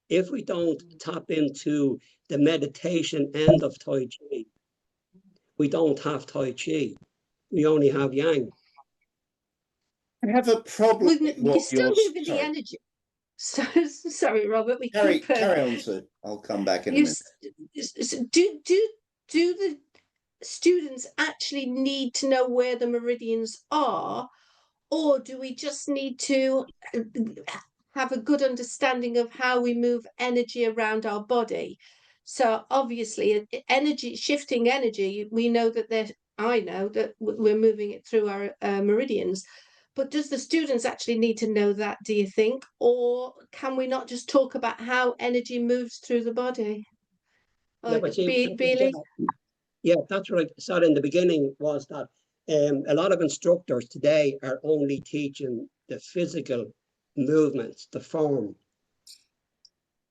If we don't tap into the meditation end of Tai Chi, we don't have Tai Chi. We only have yang. I have a problem with You're what still you're moving the sorry. energy. So, sorry, Robert. We Carry keep on, Sue. I'll come back in a minute. do the students actually need to know where the meridians are, or do we just need to have a good understanding of how we move energy around our body? So obviously, shifting energy, we know that I know that we're moving it through our meridians. But does the students actually need to know that, do you think? Or can we not just talk about how energy moves through the body? Yeah, but see, Bailey? yeah, that's what I said in the beginning, was that a lot of instructors today are only teaching the physical movements, the form,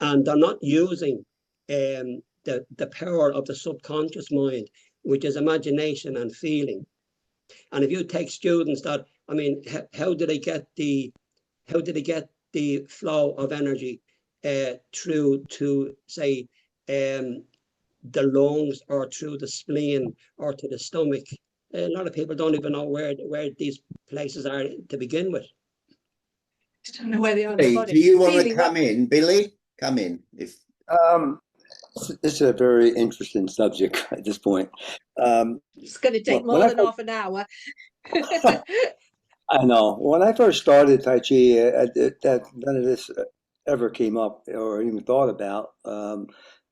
and they're not using the power of the subconscious mind, which is imagination and feeling. And if you take students that, I mean, how do they get the flow of energy through to, say, the lungs, or through the spleen, or to the stomach? A lot of people don't even know where these places are to begin with. I don't know where they are in Hey, the body. do you want to come in, Billy? Come in. If This is a very interesting subject at this point. It's going to take more than half an hour. I know. When I first started Tai Chi, that none of this ever came up or even thought about.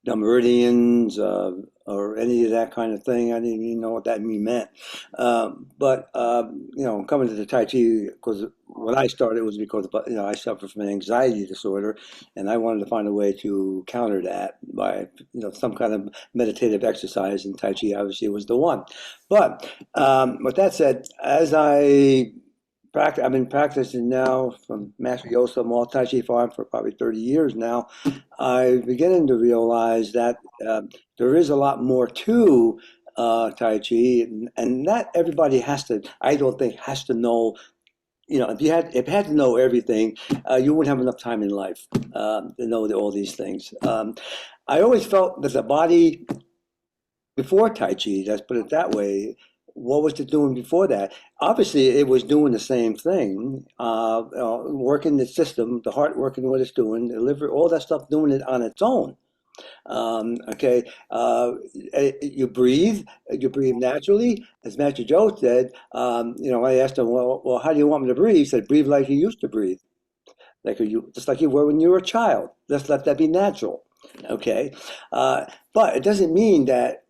The meridians or any of that kind of thing. I didn't even know what that meant. But you know, coming to the Tai Chi, because when I started, it was because, you know, I suffer from an anxiety disorder, and I wanted to find a way to counter that by, you know, some kind of meditative exercise, and Tai Chi obviously was the one. But with that said, as I I've been practicing now from Master Yosa Mall Tai Chi Farm for probably 30 years now. I'm beginning to realize that there is a lot more to Tai Chi, and not everybody has to, I don't think, has to know. You know, if you had to know everything, you wouldn't have enough time in life to know all these things. I always felt that the body before Tai Chi, let's put it that way, what was it doing before that? Obviously, it was doing the same thing, working the system, the heart working what it's doing, the liver, all that stuff doing it on its own. Okay, you breathe naturally. As Master Joe said, you know, I asked him, well, how do you want me to breathe? He said, breathe like you used to breathe, just like you were when you were a child. Let's let that be natural. Okay, but it doesn't mean that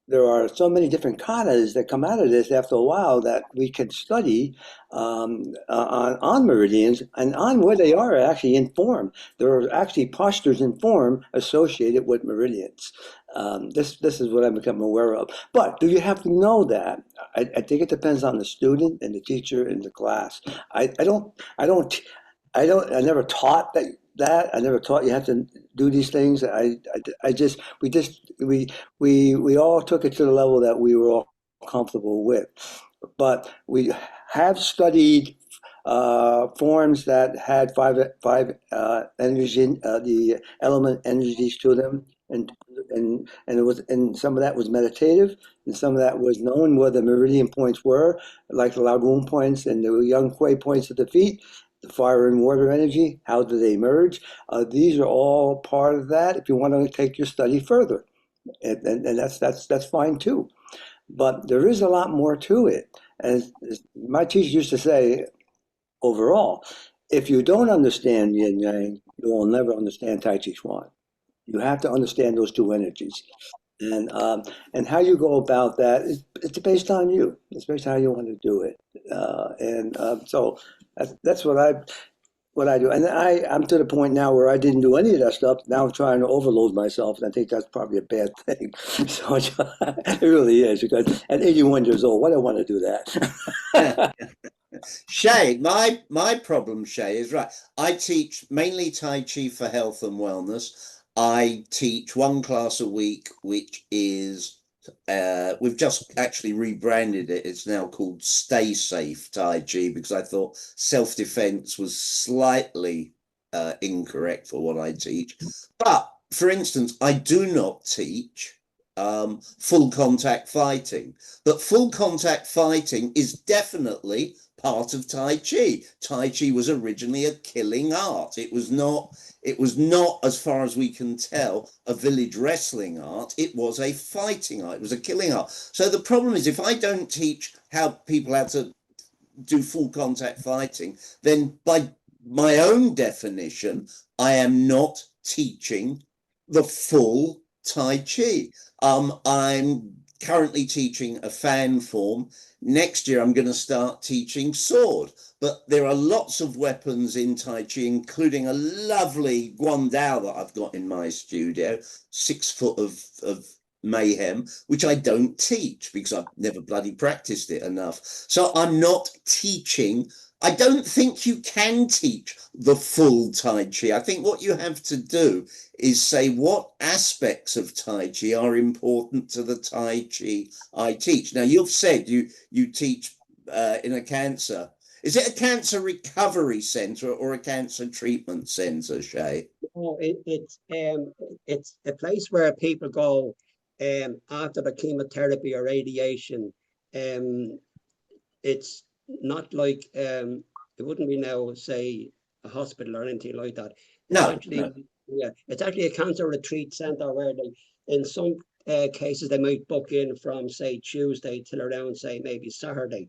there are so many different katas that come out of this after a while that we can study on meridians and on where they are actually in form. There are actually postures in form associated with meridians. This is what I've become aware of. But do you have to know that? I think it depends on the student and the teacher in the class. I never taught that. I never taught you have to do these things. We all took it to the level that we were all comfortable with. But we have studied forms that had five energy, the element energies to them, and some of that was meditative, and some of that was knowing where the meridian points were, like the lagoon points and the yang kui points at the feet. The fire and water energy, how do they merge? These are all part of that if you want to take your study further. And that's fine too. But there is a lot more to it. As my teacher used to say, overall, if you don't understand yin yang, you will never understand Tai Chi Chuan. You have to understand those two energies. And how you go about that it's based on you. It's based on how you want to do it. So that's what I do. And I'm to the point now where I didn't do any of that stuff. Now I'm trying to overload myself, and I think that's probably a bad thing. So it really is, because at 81 years old, why do I want to do that? Shay, my problem, Shay, is right. I teach mainly Tai Chi for health and wellness. I teach one class a week, which is we've just actually rebranded it. It's now called Stay Safe Tai Chi, because I thought self-defense was slightly incorrect for what I teach. But for instance, I do not teach full contact fighting, but full contact fighting is definitely part of Tai Chi. Tai Chi was originally a killing art. It was not, as far as we can tell, a village wrestling art. It was a fighting art. It was a killing art. So the problem is, if I don't teach how people how to do full contact fighting, then by my own definition, I am not teaching the full Tai Chi. I'm currently teaching a fan form. Next year, I'm going to start teaching sword. But there are lots of weapons in Tai Chi, including a lovely guandao that I've got in my studio, 6 foot of mayhem, which I don't teach because I've never bloody practiced it enough. So I'm not teaching. I don't think you can teach the full Tai Chi. I think what you have to do is say what aspects of Tai Chi are important to the Tai Chi I teach. Now, you've said you teach in a cancer. Is it a cancer recovery centre or a cancer treatment centre, Shay? No, it's a place where people go after the chemotherapy or radiation. It's not like it wouldn't be now, say, a hospital or anything like that. It's it's actually a cancer retreat centre where they, in some cases, they might book in from, say, Tuesday till around, say, maybe Saturday.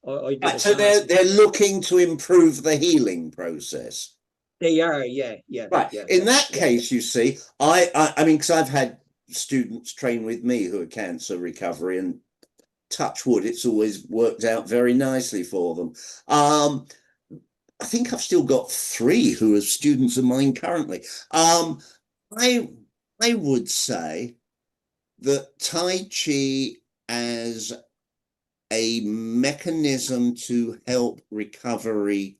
Right, so they're looking to improve the healing process. They are, yeah. Right. In that case, you see, I mean, because I've had students train with me who are cancer recovery, and touch wood, it's always worked out very nicely for them. I think I've still got 3 who are students of mine currently. I would say that Tai Chi as a mechanism to help recovery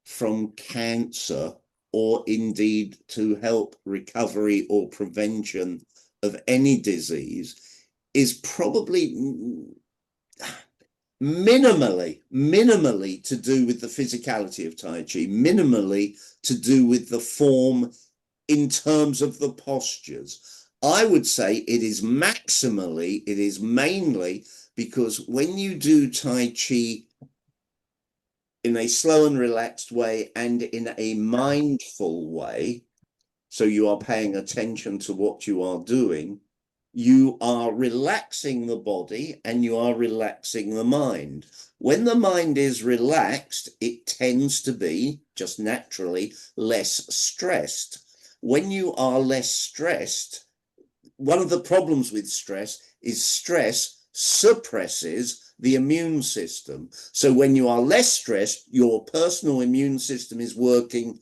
from cancer, or indeed to help recovery or prevention of any disease, is probably minimally to do with the physicality of Tai Chi, minimally to do with the form in terms of the postures. I would say it is mainly because when you do Tai Chi in a slow and relaxed way and in a mindful way, so you are paying attention to what you are doing, you are relaxing the body and you are relaxing the mind. When the mind is relaxed, it tends to be, just naturally, less stressed. When you are less stressed, one of the problems with stress is stress suppresses the immune system. So when you are less stressed, your personal immune system is working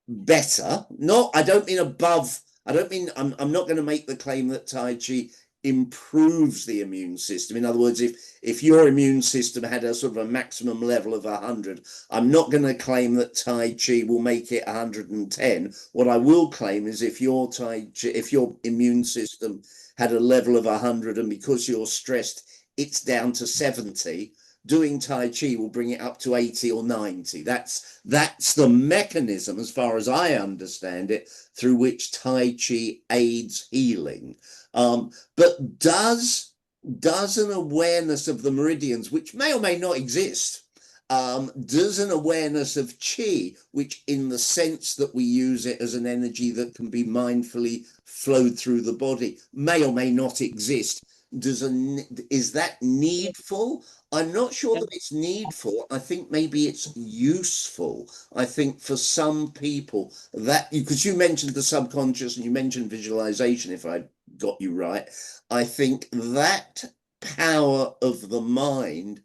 better. I don't mean above. I'm not going to make the claim that Tai Chi improves the immune system. In other words, if your immune system had a sort of a maximum level of 100, I'm not going to claim that Tai Chi will make it 110. What I will claim is if your immune system had a level of 100 and because you're stressed, it's down to 70, doing Tai Chi will bring it up to 80 or 90. That's the mechanism, as far as I understand it, through which Tai Chi aids healing. But does an awareness of the meridians, which may or may not exist, does an awareness of Chi, which in the sense that we use it as an energy that can be mindfully flowed through the body, may or may not exist, is that needful? I'm not sure that it's needful. I think maybe it's useful. I think for some people that, because you mentioned the subconscious and you mentioned visualization, if I got you right, I think that power of the mind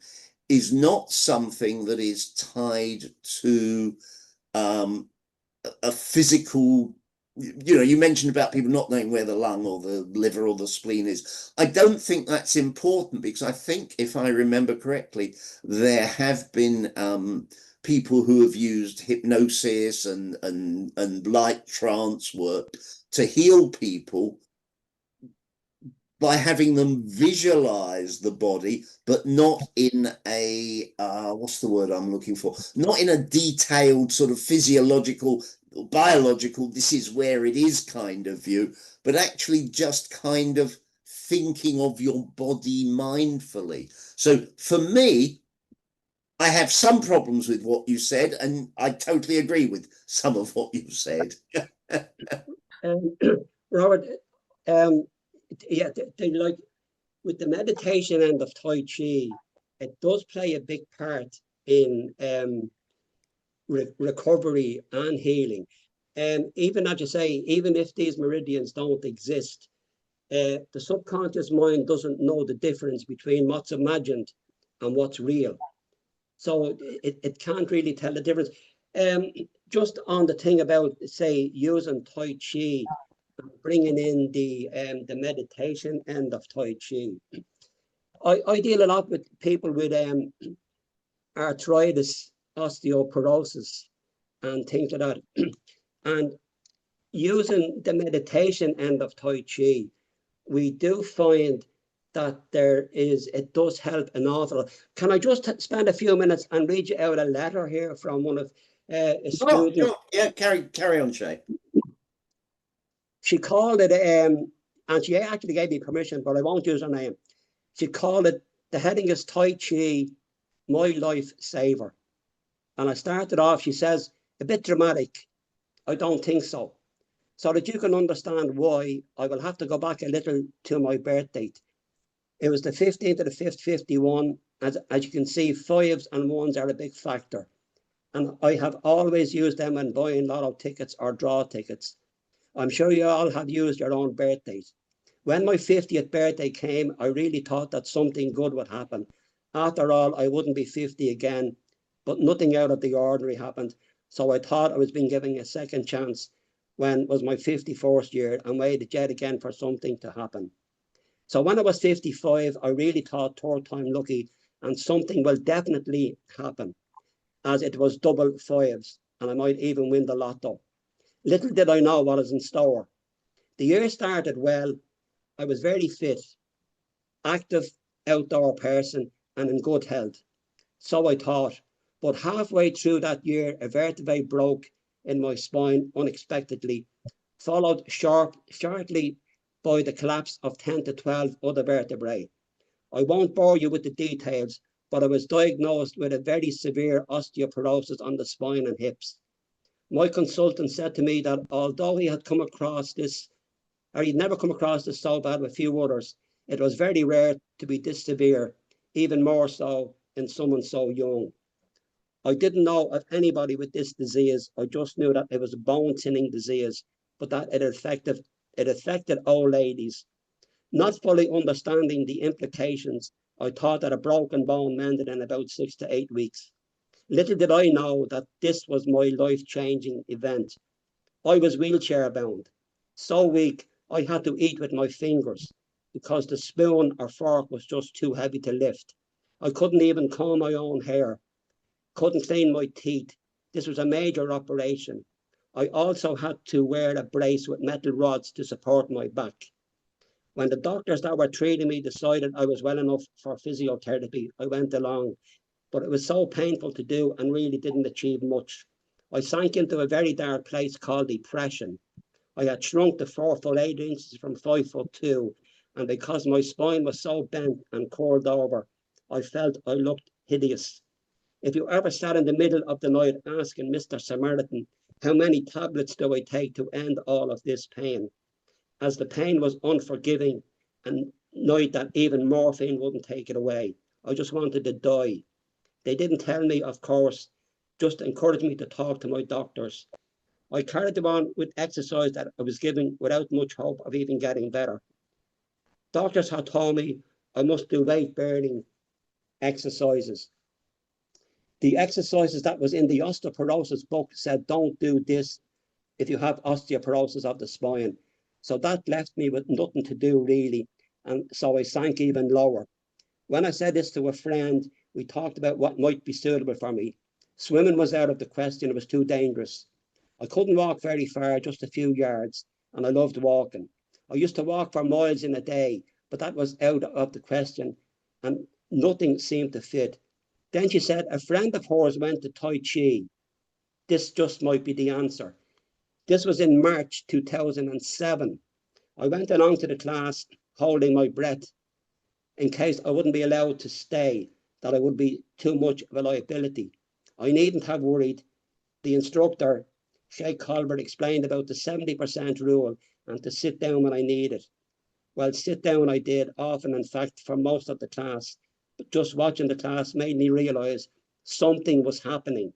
is not something that is tied to a physical. You mentioned about people not knowing where the lung or the liver or the spleen is. I don't think that's important, because I think, if I remember correctly, there have been people who have used hypnosis and light trance work to heal people by having them visualize the body, but not in a, what's the word I'm looking for? Not in a detailed sort of physiological, biological, this is where it is kind of view, but actually just kind of thinking of your body mindfully. So for me, I have some problems with what you said, and I totally agree with some of what you said. Robert, yeah, they like with the meditation end of Tai Chi, it does play a big part in recovery and healing. Even as you say, even if these meridians don't exist, the subconscious mind doesn't know the difference between what's imagined and what's real. So it can't really tell the difference. Just on the thing about, say, using Tai Chi, bringing in the meditation end of Tai Chi. I deal a lot with people with arthritis, osteoporosis, and things like that. And using the meditation end of Tai Chi, we do find that it does help an awful lot. Can I just spend a few minutes and read you out a letter here from one of a student? Sure. Yeah, carry on, Shay. She called it, and she actually gave me permission, but I won't use her name. She called it, the heading is Tai Chi, My Life Saver. And I started off, she says, a bit dramatic. I don't think so. So that you can understand why, I will have to go back a little to my birth date. It was the 15th of the 5th, 51. As you can see, 5s and 1s are a big factor. And I have always used them when buying lotto tickets or draw tickets. I'm sure you all have used your own birthdays. When my 50th birthday came, I really thought that something good would happen. After all, I wouldn't be 50 again, but nothing out of the ordinary happened. So I thought I was being given a second chance when it was my 51st year, and waited yet again for something to happen. So when I was 55, I really thought third time lucky, and something will definitely happen, as it was double fives, and I might even win the lotto. Little did I know what was in store. The year started well. I was very fit, active, outdoor person, and in good health. So I thought. But halfway through that year, a vertebrae broke in my spine unexpectedly, followed shortly by the collapse of 10 to 12 other vertebrae. I won't bore you with the details, but I was diagnosed with a very severe osteoporosis on the spine and hips. My consultant said to me that although he had come across this, or he'd never come across this so bad with a few others, it was very rare to be this severe, even more so in someone so young. I didn't know of anybody with this disease. I just knew that it was a bone thinning disease, but that it affected old ladies. Not fully understanding the implications, I thought that a broken bone mended in about 6 to 8 weeks. Little did I know that this was my life-changing event. I was wheelchair bound, so weak I had to eat with my fingers because the spoon or fork was just too heavy to lift. I couldn't even comb my own hair, couldn't clean my teeth. This was a major operation. I also had to wear a brace with metal rods to support my back. When the doctors that were treating me decided I was well enough for physiotherapy, I went along, but it was so painful to do and really didn't achieve much. I sank into a very dark place called depression. I had shrunk to 4 foot 8 inches from 5'2", and because my spine was so bent and curled over, I felt I looked hideous. If you ever sat in the middle of the night asking Mr. Samaritan, how many tablets do I take to end all of this pain? As the pain was unforgiving and knowing that even morphine wouldn't take it away, I just wanted to die. They didn't tell me, of course, just encouraged me to talk to my doctors. I carried on with exercise that I was given without much hope of even getting better. Doctors had told me I must do weight bearing exercises. The exercises that was in the osteoporosis book said, don't do this if you have osteoporosis of the spine. So that left me with nothing to do really. And so I sank even lower. When I said this to a friend, we talked about what might be suitable for me. Swimming was out of the question. It was too dangerous. I couldn't walk very far, just a few yards, and I loved walking. I used to walk for miles in a day, but that was out of the question, and nothing seemed to fit. Then she said a friend of hers went to Tai Chi. This just might be the answer. This was in March 2007. I went along to the class holding my breath in case I wouldn't be allowed to stay, that I would be too much of a liability. I needn't have worried. The instructor, Sheikh Colbert, explained about the 70% rule and to sit down when I needed. Well, sit down I did often, in fact, for most of the class. But just watching the class made me realize something was happening.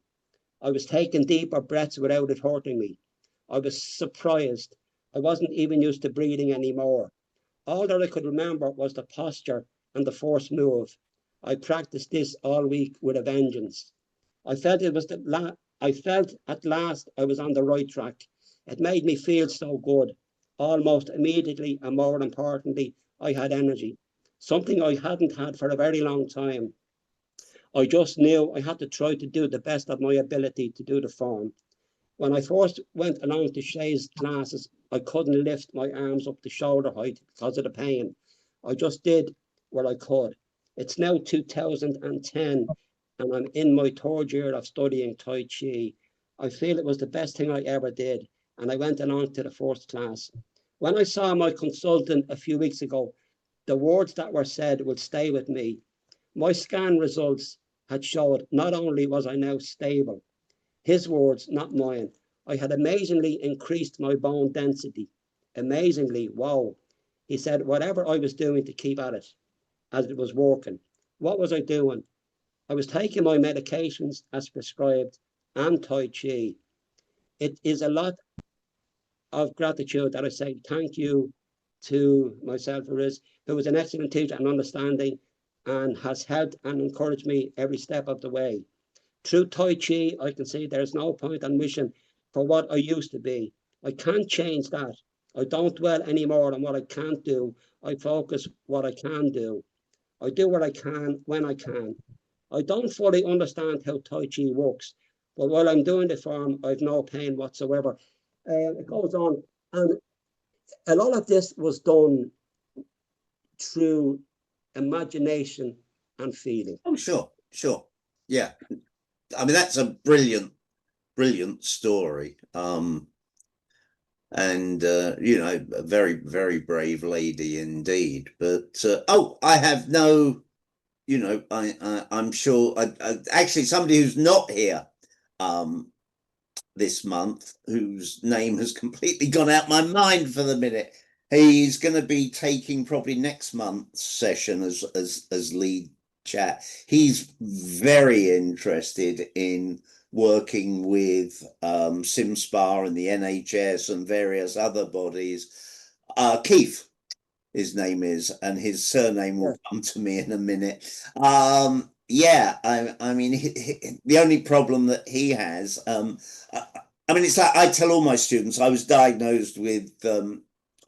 I was taking deeper breaths without it hurting me. I was surprised. I wasn't even used to breathing anymore. All that I could remember was the posture and the first move. I practiced this all week with a vengeance. I felt at last I was on the right track. It made me feel so good. Almost immediately, and more importantly, I had energy. Something I hadn't had for a very long time. I just knew I had to try to do the best of my ability to do the form. When I first went along to Shay's classes, I couldn't lift my arms up to shoulder height because of the pain. I just did what I could. It's now 2010 and I'm in my third year of studying Tai Chi. I feel it was the best thing I ever did, and I went along to the first class. When I saw my consultant a few weeks ago, the words that were said will stay with me. My scan results had showed not only was I now stable, his words, not mine, I had amazingly increased my bone density. Amazingly, wow. He said, whatever I was doing to keep at it, as it was working. What was I doing? I was taking my medications as prescribed and Tai Chi. It is a lot of gratitude that I say thank you to myself, who was an excellent teacher and understanding and has helped and encouraged me every step of the way. Through Tai Chi, I can see there's no point in wishing for what I used to be. I can't change that. I don't dwell anymore on what I can't do. I focus what I can do. I do what I can when I can. I don't fully understand how Tai Chi works, but while I'm doing the form, I've no pain whatsoever. It goes on, and a lot of this was done through imagination and feeling. Oh, sure, sure. Yeah. I mean, that's a brilliant, brilliant story. And you know, a very, very brave lady indeed. But oh, I have no, you know, I'm sure. Actually, somebody who's not here this month, whose name has completely gone out my mind for the minute. He's going to be taking probably next month's session as lead chat. He's very interested in working with SimSpa and the NHS and various other bodies. Keith, his name is, and his surname will come to me in a minute. Yeah, I mean, the only problem that he has, I mean, it's like I tell all my students, I was diagnosed with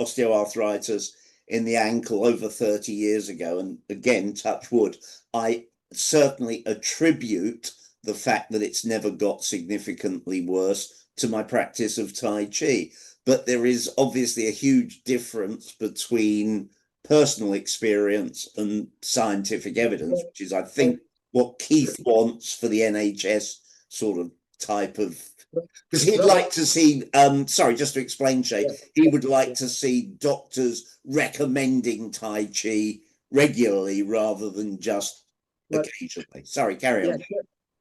osteoarthritis in the ankle over 30 years ago. And again, touch wood, I certainly attribute the fact that it's never got significantly worse to my practice of Tai Chi. But there is obviously a huge difference between personal experience and scientific evidence, which is, I think, what Keith wants for the NHS sort of type of, because he'd like to see, sorry, just to explain, Shay, he would like to see doctors recommending Tai Chi regularly rather than just occasionally. Sorry, carry on.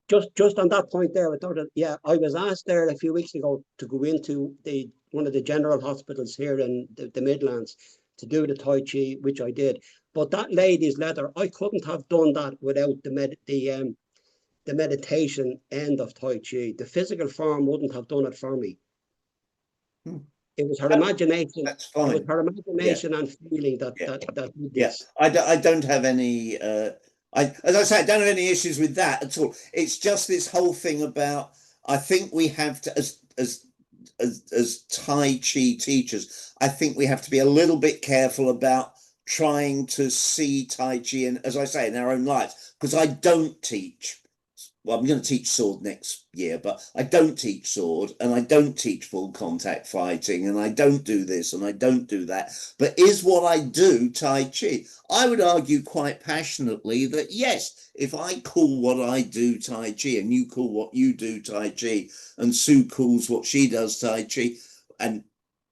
Just on that point there, I was asked there a few weeks ago to go into one of the general hospitals here in the Midlands to do the Tai Chi, which I did. But that lady's letter, I couldn't have done that without the meditation end of Tai Chi. The physical form wouldn't have done it for me. It was her imagination. That's fine. It was her imagination and feeling that did this. I don't have any. As I say, I don't have any issues with that at all. It's just this whole thing about. I think we have to, as Tai Chi teachers, I think we have to be a little bit careful about trying to see Tai Chi, and as I say, in our own lives, because I don't teach. Well, I'm going to teach sword next year, but I don't teach sword, and I don't teach full contact fighting, and I don't do this, and I don't do that. But is what I do Tai Chi? I would argue quite passionately that yes, if I call what I do Tai Chi, and you call what you do Tai Chi, and Sue calls what she does Tai Chi, and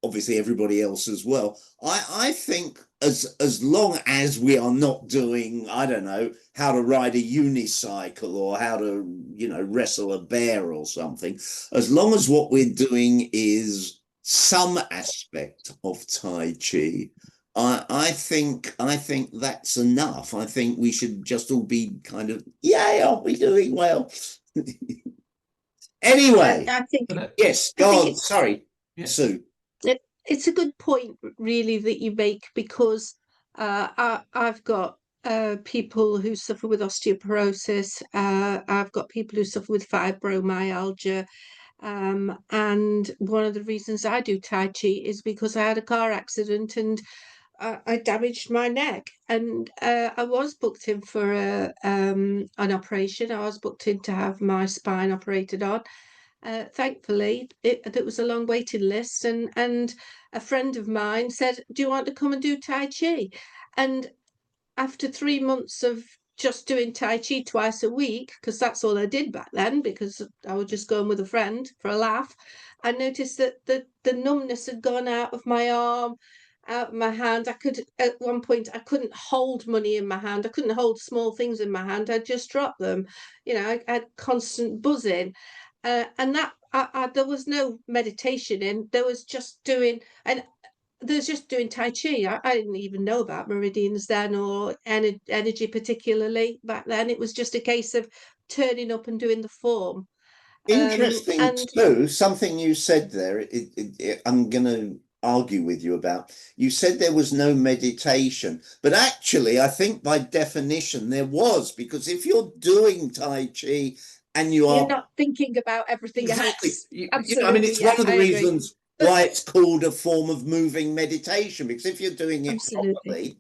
obviously everybody else as well, I think as long as we are not doing, I don't know, how to ride a unicycle or how to, you know, wrestle a bear or something, as long as what we're doing is some aspect of Tai Chi, I think that's enough. I think we should just all be kind of, yay, aren't we doing well? Anyway, I think yes, go on. Sorry, Sue. It's a good point, really, that you make, because I've got people who suffer with osteoporosis. I've got people who suffer with fibromyalgia. And one of the reasons I do Tai Chi is because I had a car accident and I damaged my neck. And I was booked in for an operation. I was booked in to have my spine operated on. Thankfully, it was a long waiting list, and a friend of mine said, "Do you want to come and do Tai Chi?" And after 3 months of just doing Tai Chi twice a week, because that's all I did back then, because I was just going with a friend for a laugh, I noticed that the numbness had gone out of my arm, out of my hand. At one point, I couldn't hold money in my hand. I couldn't hold small things in my hand. I'd just drop them. You know, I had constant buzzing. And that there was no meditation in. There was just doing, and there's just doing Tai Chi. I didn't even know about meridians then, or energy particularly back then. It was just a case of turning up and doing the form. Interesting And too, something you said there, I'm going to argue with you about. You said there was no meditation, but actually I think by definition there was, because if you're doing Tai Chi and you're not thinking about everything exactly, else. you know, Absolutely, I mean, it's one of the I agree. reasons why it's called a form of moving meditation, because if you're doing it Absolutely. properly,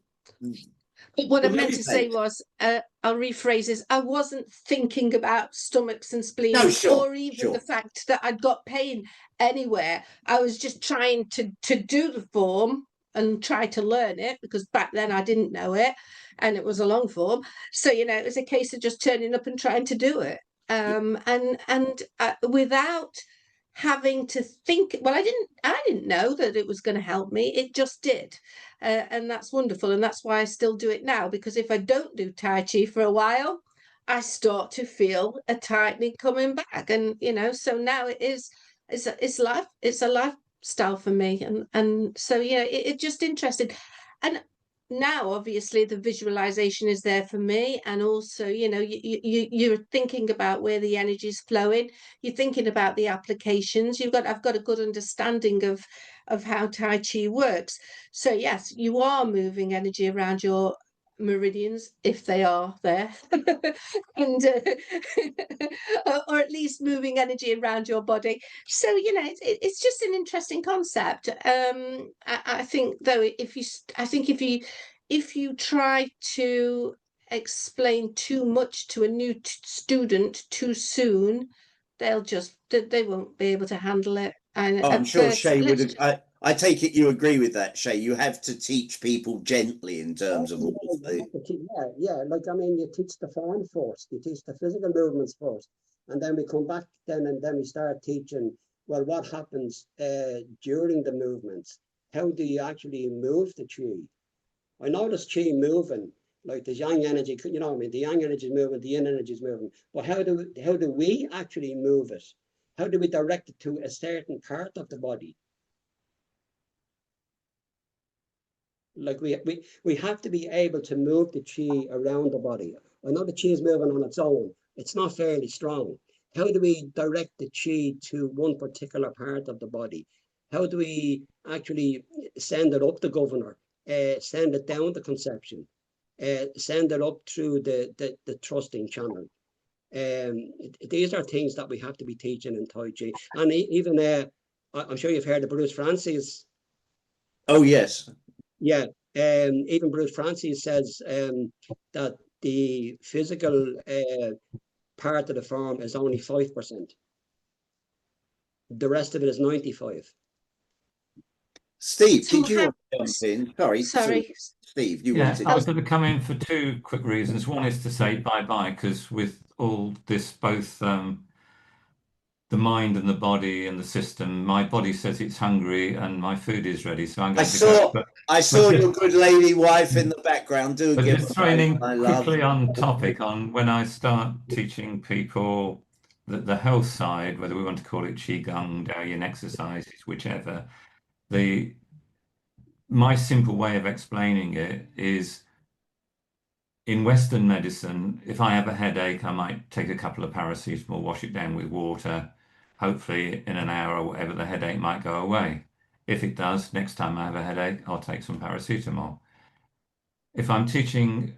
But what I Well, meant let to me say take- was, I'll rephrase this. I wasn't thinking about stomachs and spleens, No, sure, or even sure. the fact that I'd got pain anywhere. I was just trying to do the form and try to learn it, because back then I didn't know it, and it was a long form. So, you know, it was a case of just turning up and trying to do it. And without having to think, well, I didn't know that it was going to help me. It just did. And that's wonderful, and that's why I still do it now, because if I don't do Tai Chi for a while, I start to feel a tightening coming back. And you know, so now it's a lifestyle for me. And so yeah, it just interested. And now obviously the visualization is there for me, and also, you know, you're thinking about where the energy is flowing, you're thinking about the applications. I've got a good understanding of how Tai Chi works. So yes, you are moving energy around your meridians, if they are there, and or at least moving energy around your body. So you know, it's just an interesting concept. I think though, if you try to explain too much to a new student too soon, they won't be able to handle it. And Oh, I'm at sure first, Shay would. I take it you agree with that, Shay. You have to teach people gently in terms of all of the. Yeah. Like, I mean, you teach the form first, you teach the physical movements first, and then we come back and then we start teaching, well, what happens during the movements? How do you actually move the chi? I notice chi moving, like the yang energy, you know what I mean? The yang energy is moving, the yin energy is moving. But how do we actually move it? How do we direct it to a certain part of the body? Like we have to be able to move the chi around the body. I know the chi is moving on its own. It's not fairly strong. How do we direct the chi to one particular part of the body? How do we actually send it up the governor, send it down the conception, send it up through the thrusting channel? These are things that we have to be teaching in Tai Chi. And even, I'm sure you've heard of Bruce Francis. Oh, yes. Yeah, even Bruce Francis says that the physical part of the form is only 5%. The rest of it is 95. Steve, So did you how- want to jump in? Sorry, sorry. Steve, you Yeah, wanted. I was going to come in for two quick reasons. One is to say bye-bye, because with all this, both the mind and the body and the system, my body says it's hungry and my food is ready, so I'm going to go. I saw your good lady wife in the background. Do But give just her throwing in I love. quickly on topic, on when I start teaching people the health side, whether we want to call it Qigong, Daoyin exercises, whichever, my simple way of explaining it is, in Western medicine, if I have a headache, I might take a couple of paracetamol, wash it down with water. Hopefully in an hour or whatever, the headache might go away. If it does, next time I have a headache, I'll take some paracetamol. If I'm teaching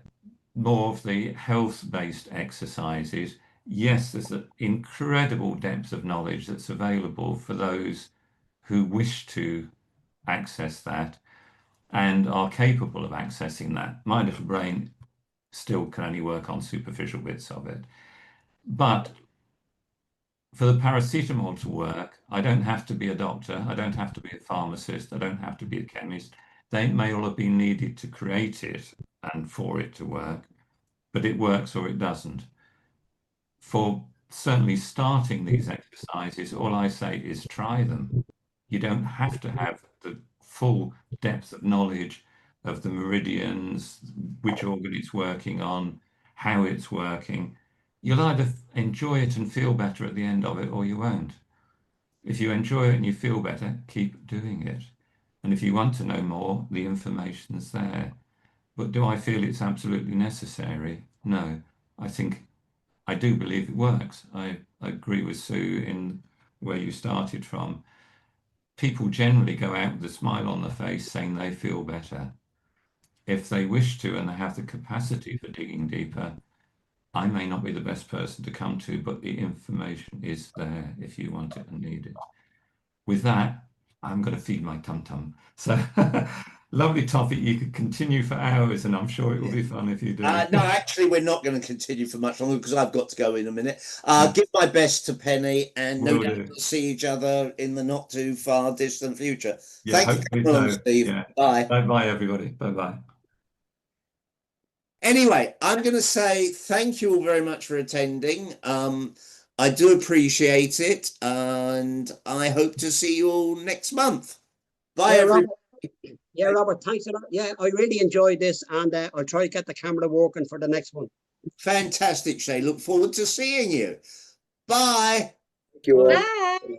more of the health-based exercises, yes, there's an incredible depth of knowledge that's available for those who wish to access that and are capable of accessing that. My little brain still can only work on superficial bits of it. But for the paracetamol to work, I don't have to be a doctor, I don't have to be a pharmacist, I don't have to be a chemist. They may all have been needed to create it and for it to work, but it works or it doesn't. For certainly starting these exercises, all I say is try them. You don't have to have the full depth of knowledge of the meridians, which organ it's working on, how it's working. You'll either enjoy it and feel better at the end of it, or you won't. If you enjoy it and you feel better, keep doing it. And if you want to know more, the information's there. But do I feel it's absolutely necessary? No. I do believe it works. I agree with Sue in where you started from. People generally go out with a smile on their face saying they feel better. If they wish to and they have the capacity for digging deeper, I may not be the best person to come to, but the information is there if you want it and need it. With that, I'm going to feed my tum-tum. So lovely topic. You could continue for hours, and I'm sure it will be fun if you do. No, actually, we're not going to continue for much longer because I've got to go in a minute. Yeah. Give my best to Penny, and no Will doubt do. we'll see each other in the not too far distant future. Yeah, Thank you hopefully for coming on, so. Steve. Yeah. Bye. Bye-bye, everybody. Bye-bye. Anyway, I'm going to say thank you all very much for attending. I do appreciate it, and I hope to see you all next month. Bye, everyone. Yeah, Robert, thanks a lot. Yeah, I really enjoyed this, and I'll try to get the camera working for the next one. Fantastic, Shay. Look forward to seeing you. Bye. Thank you all. Bye.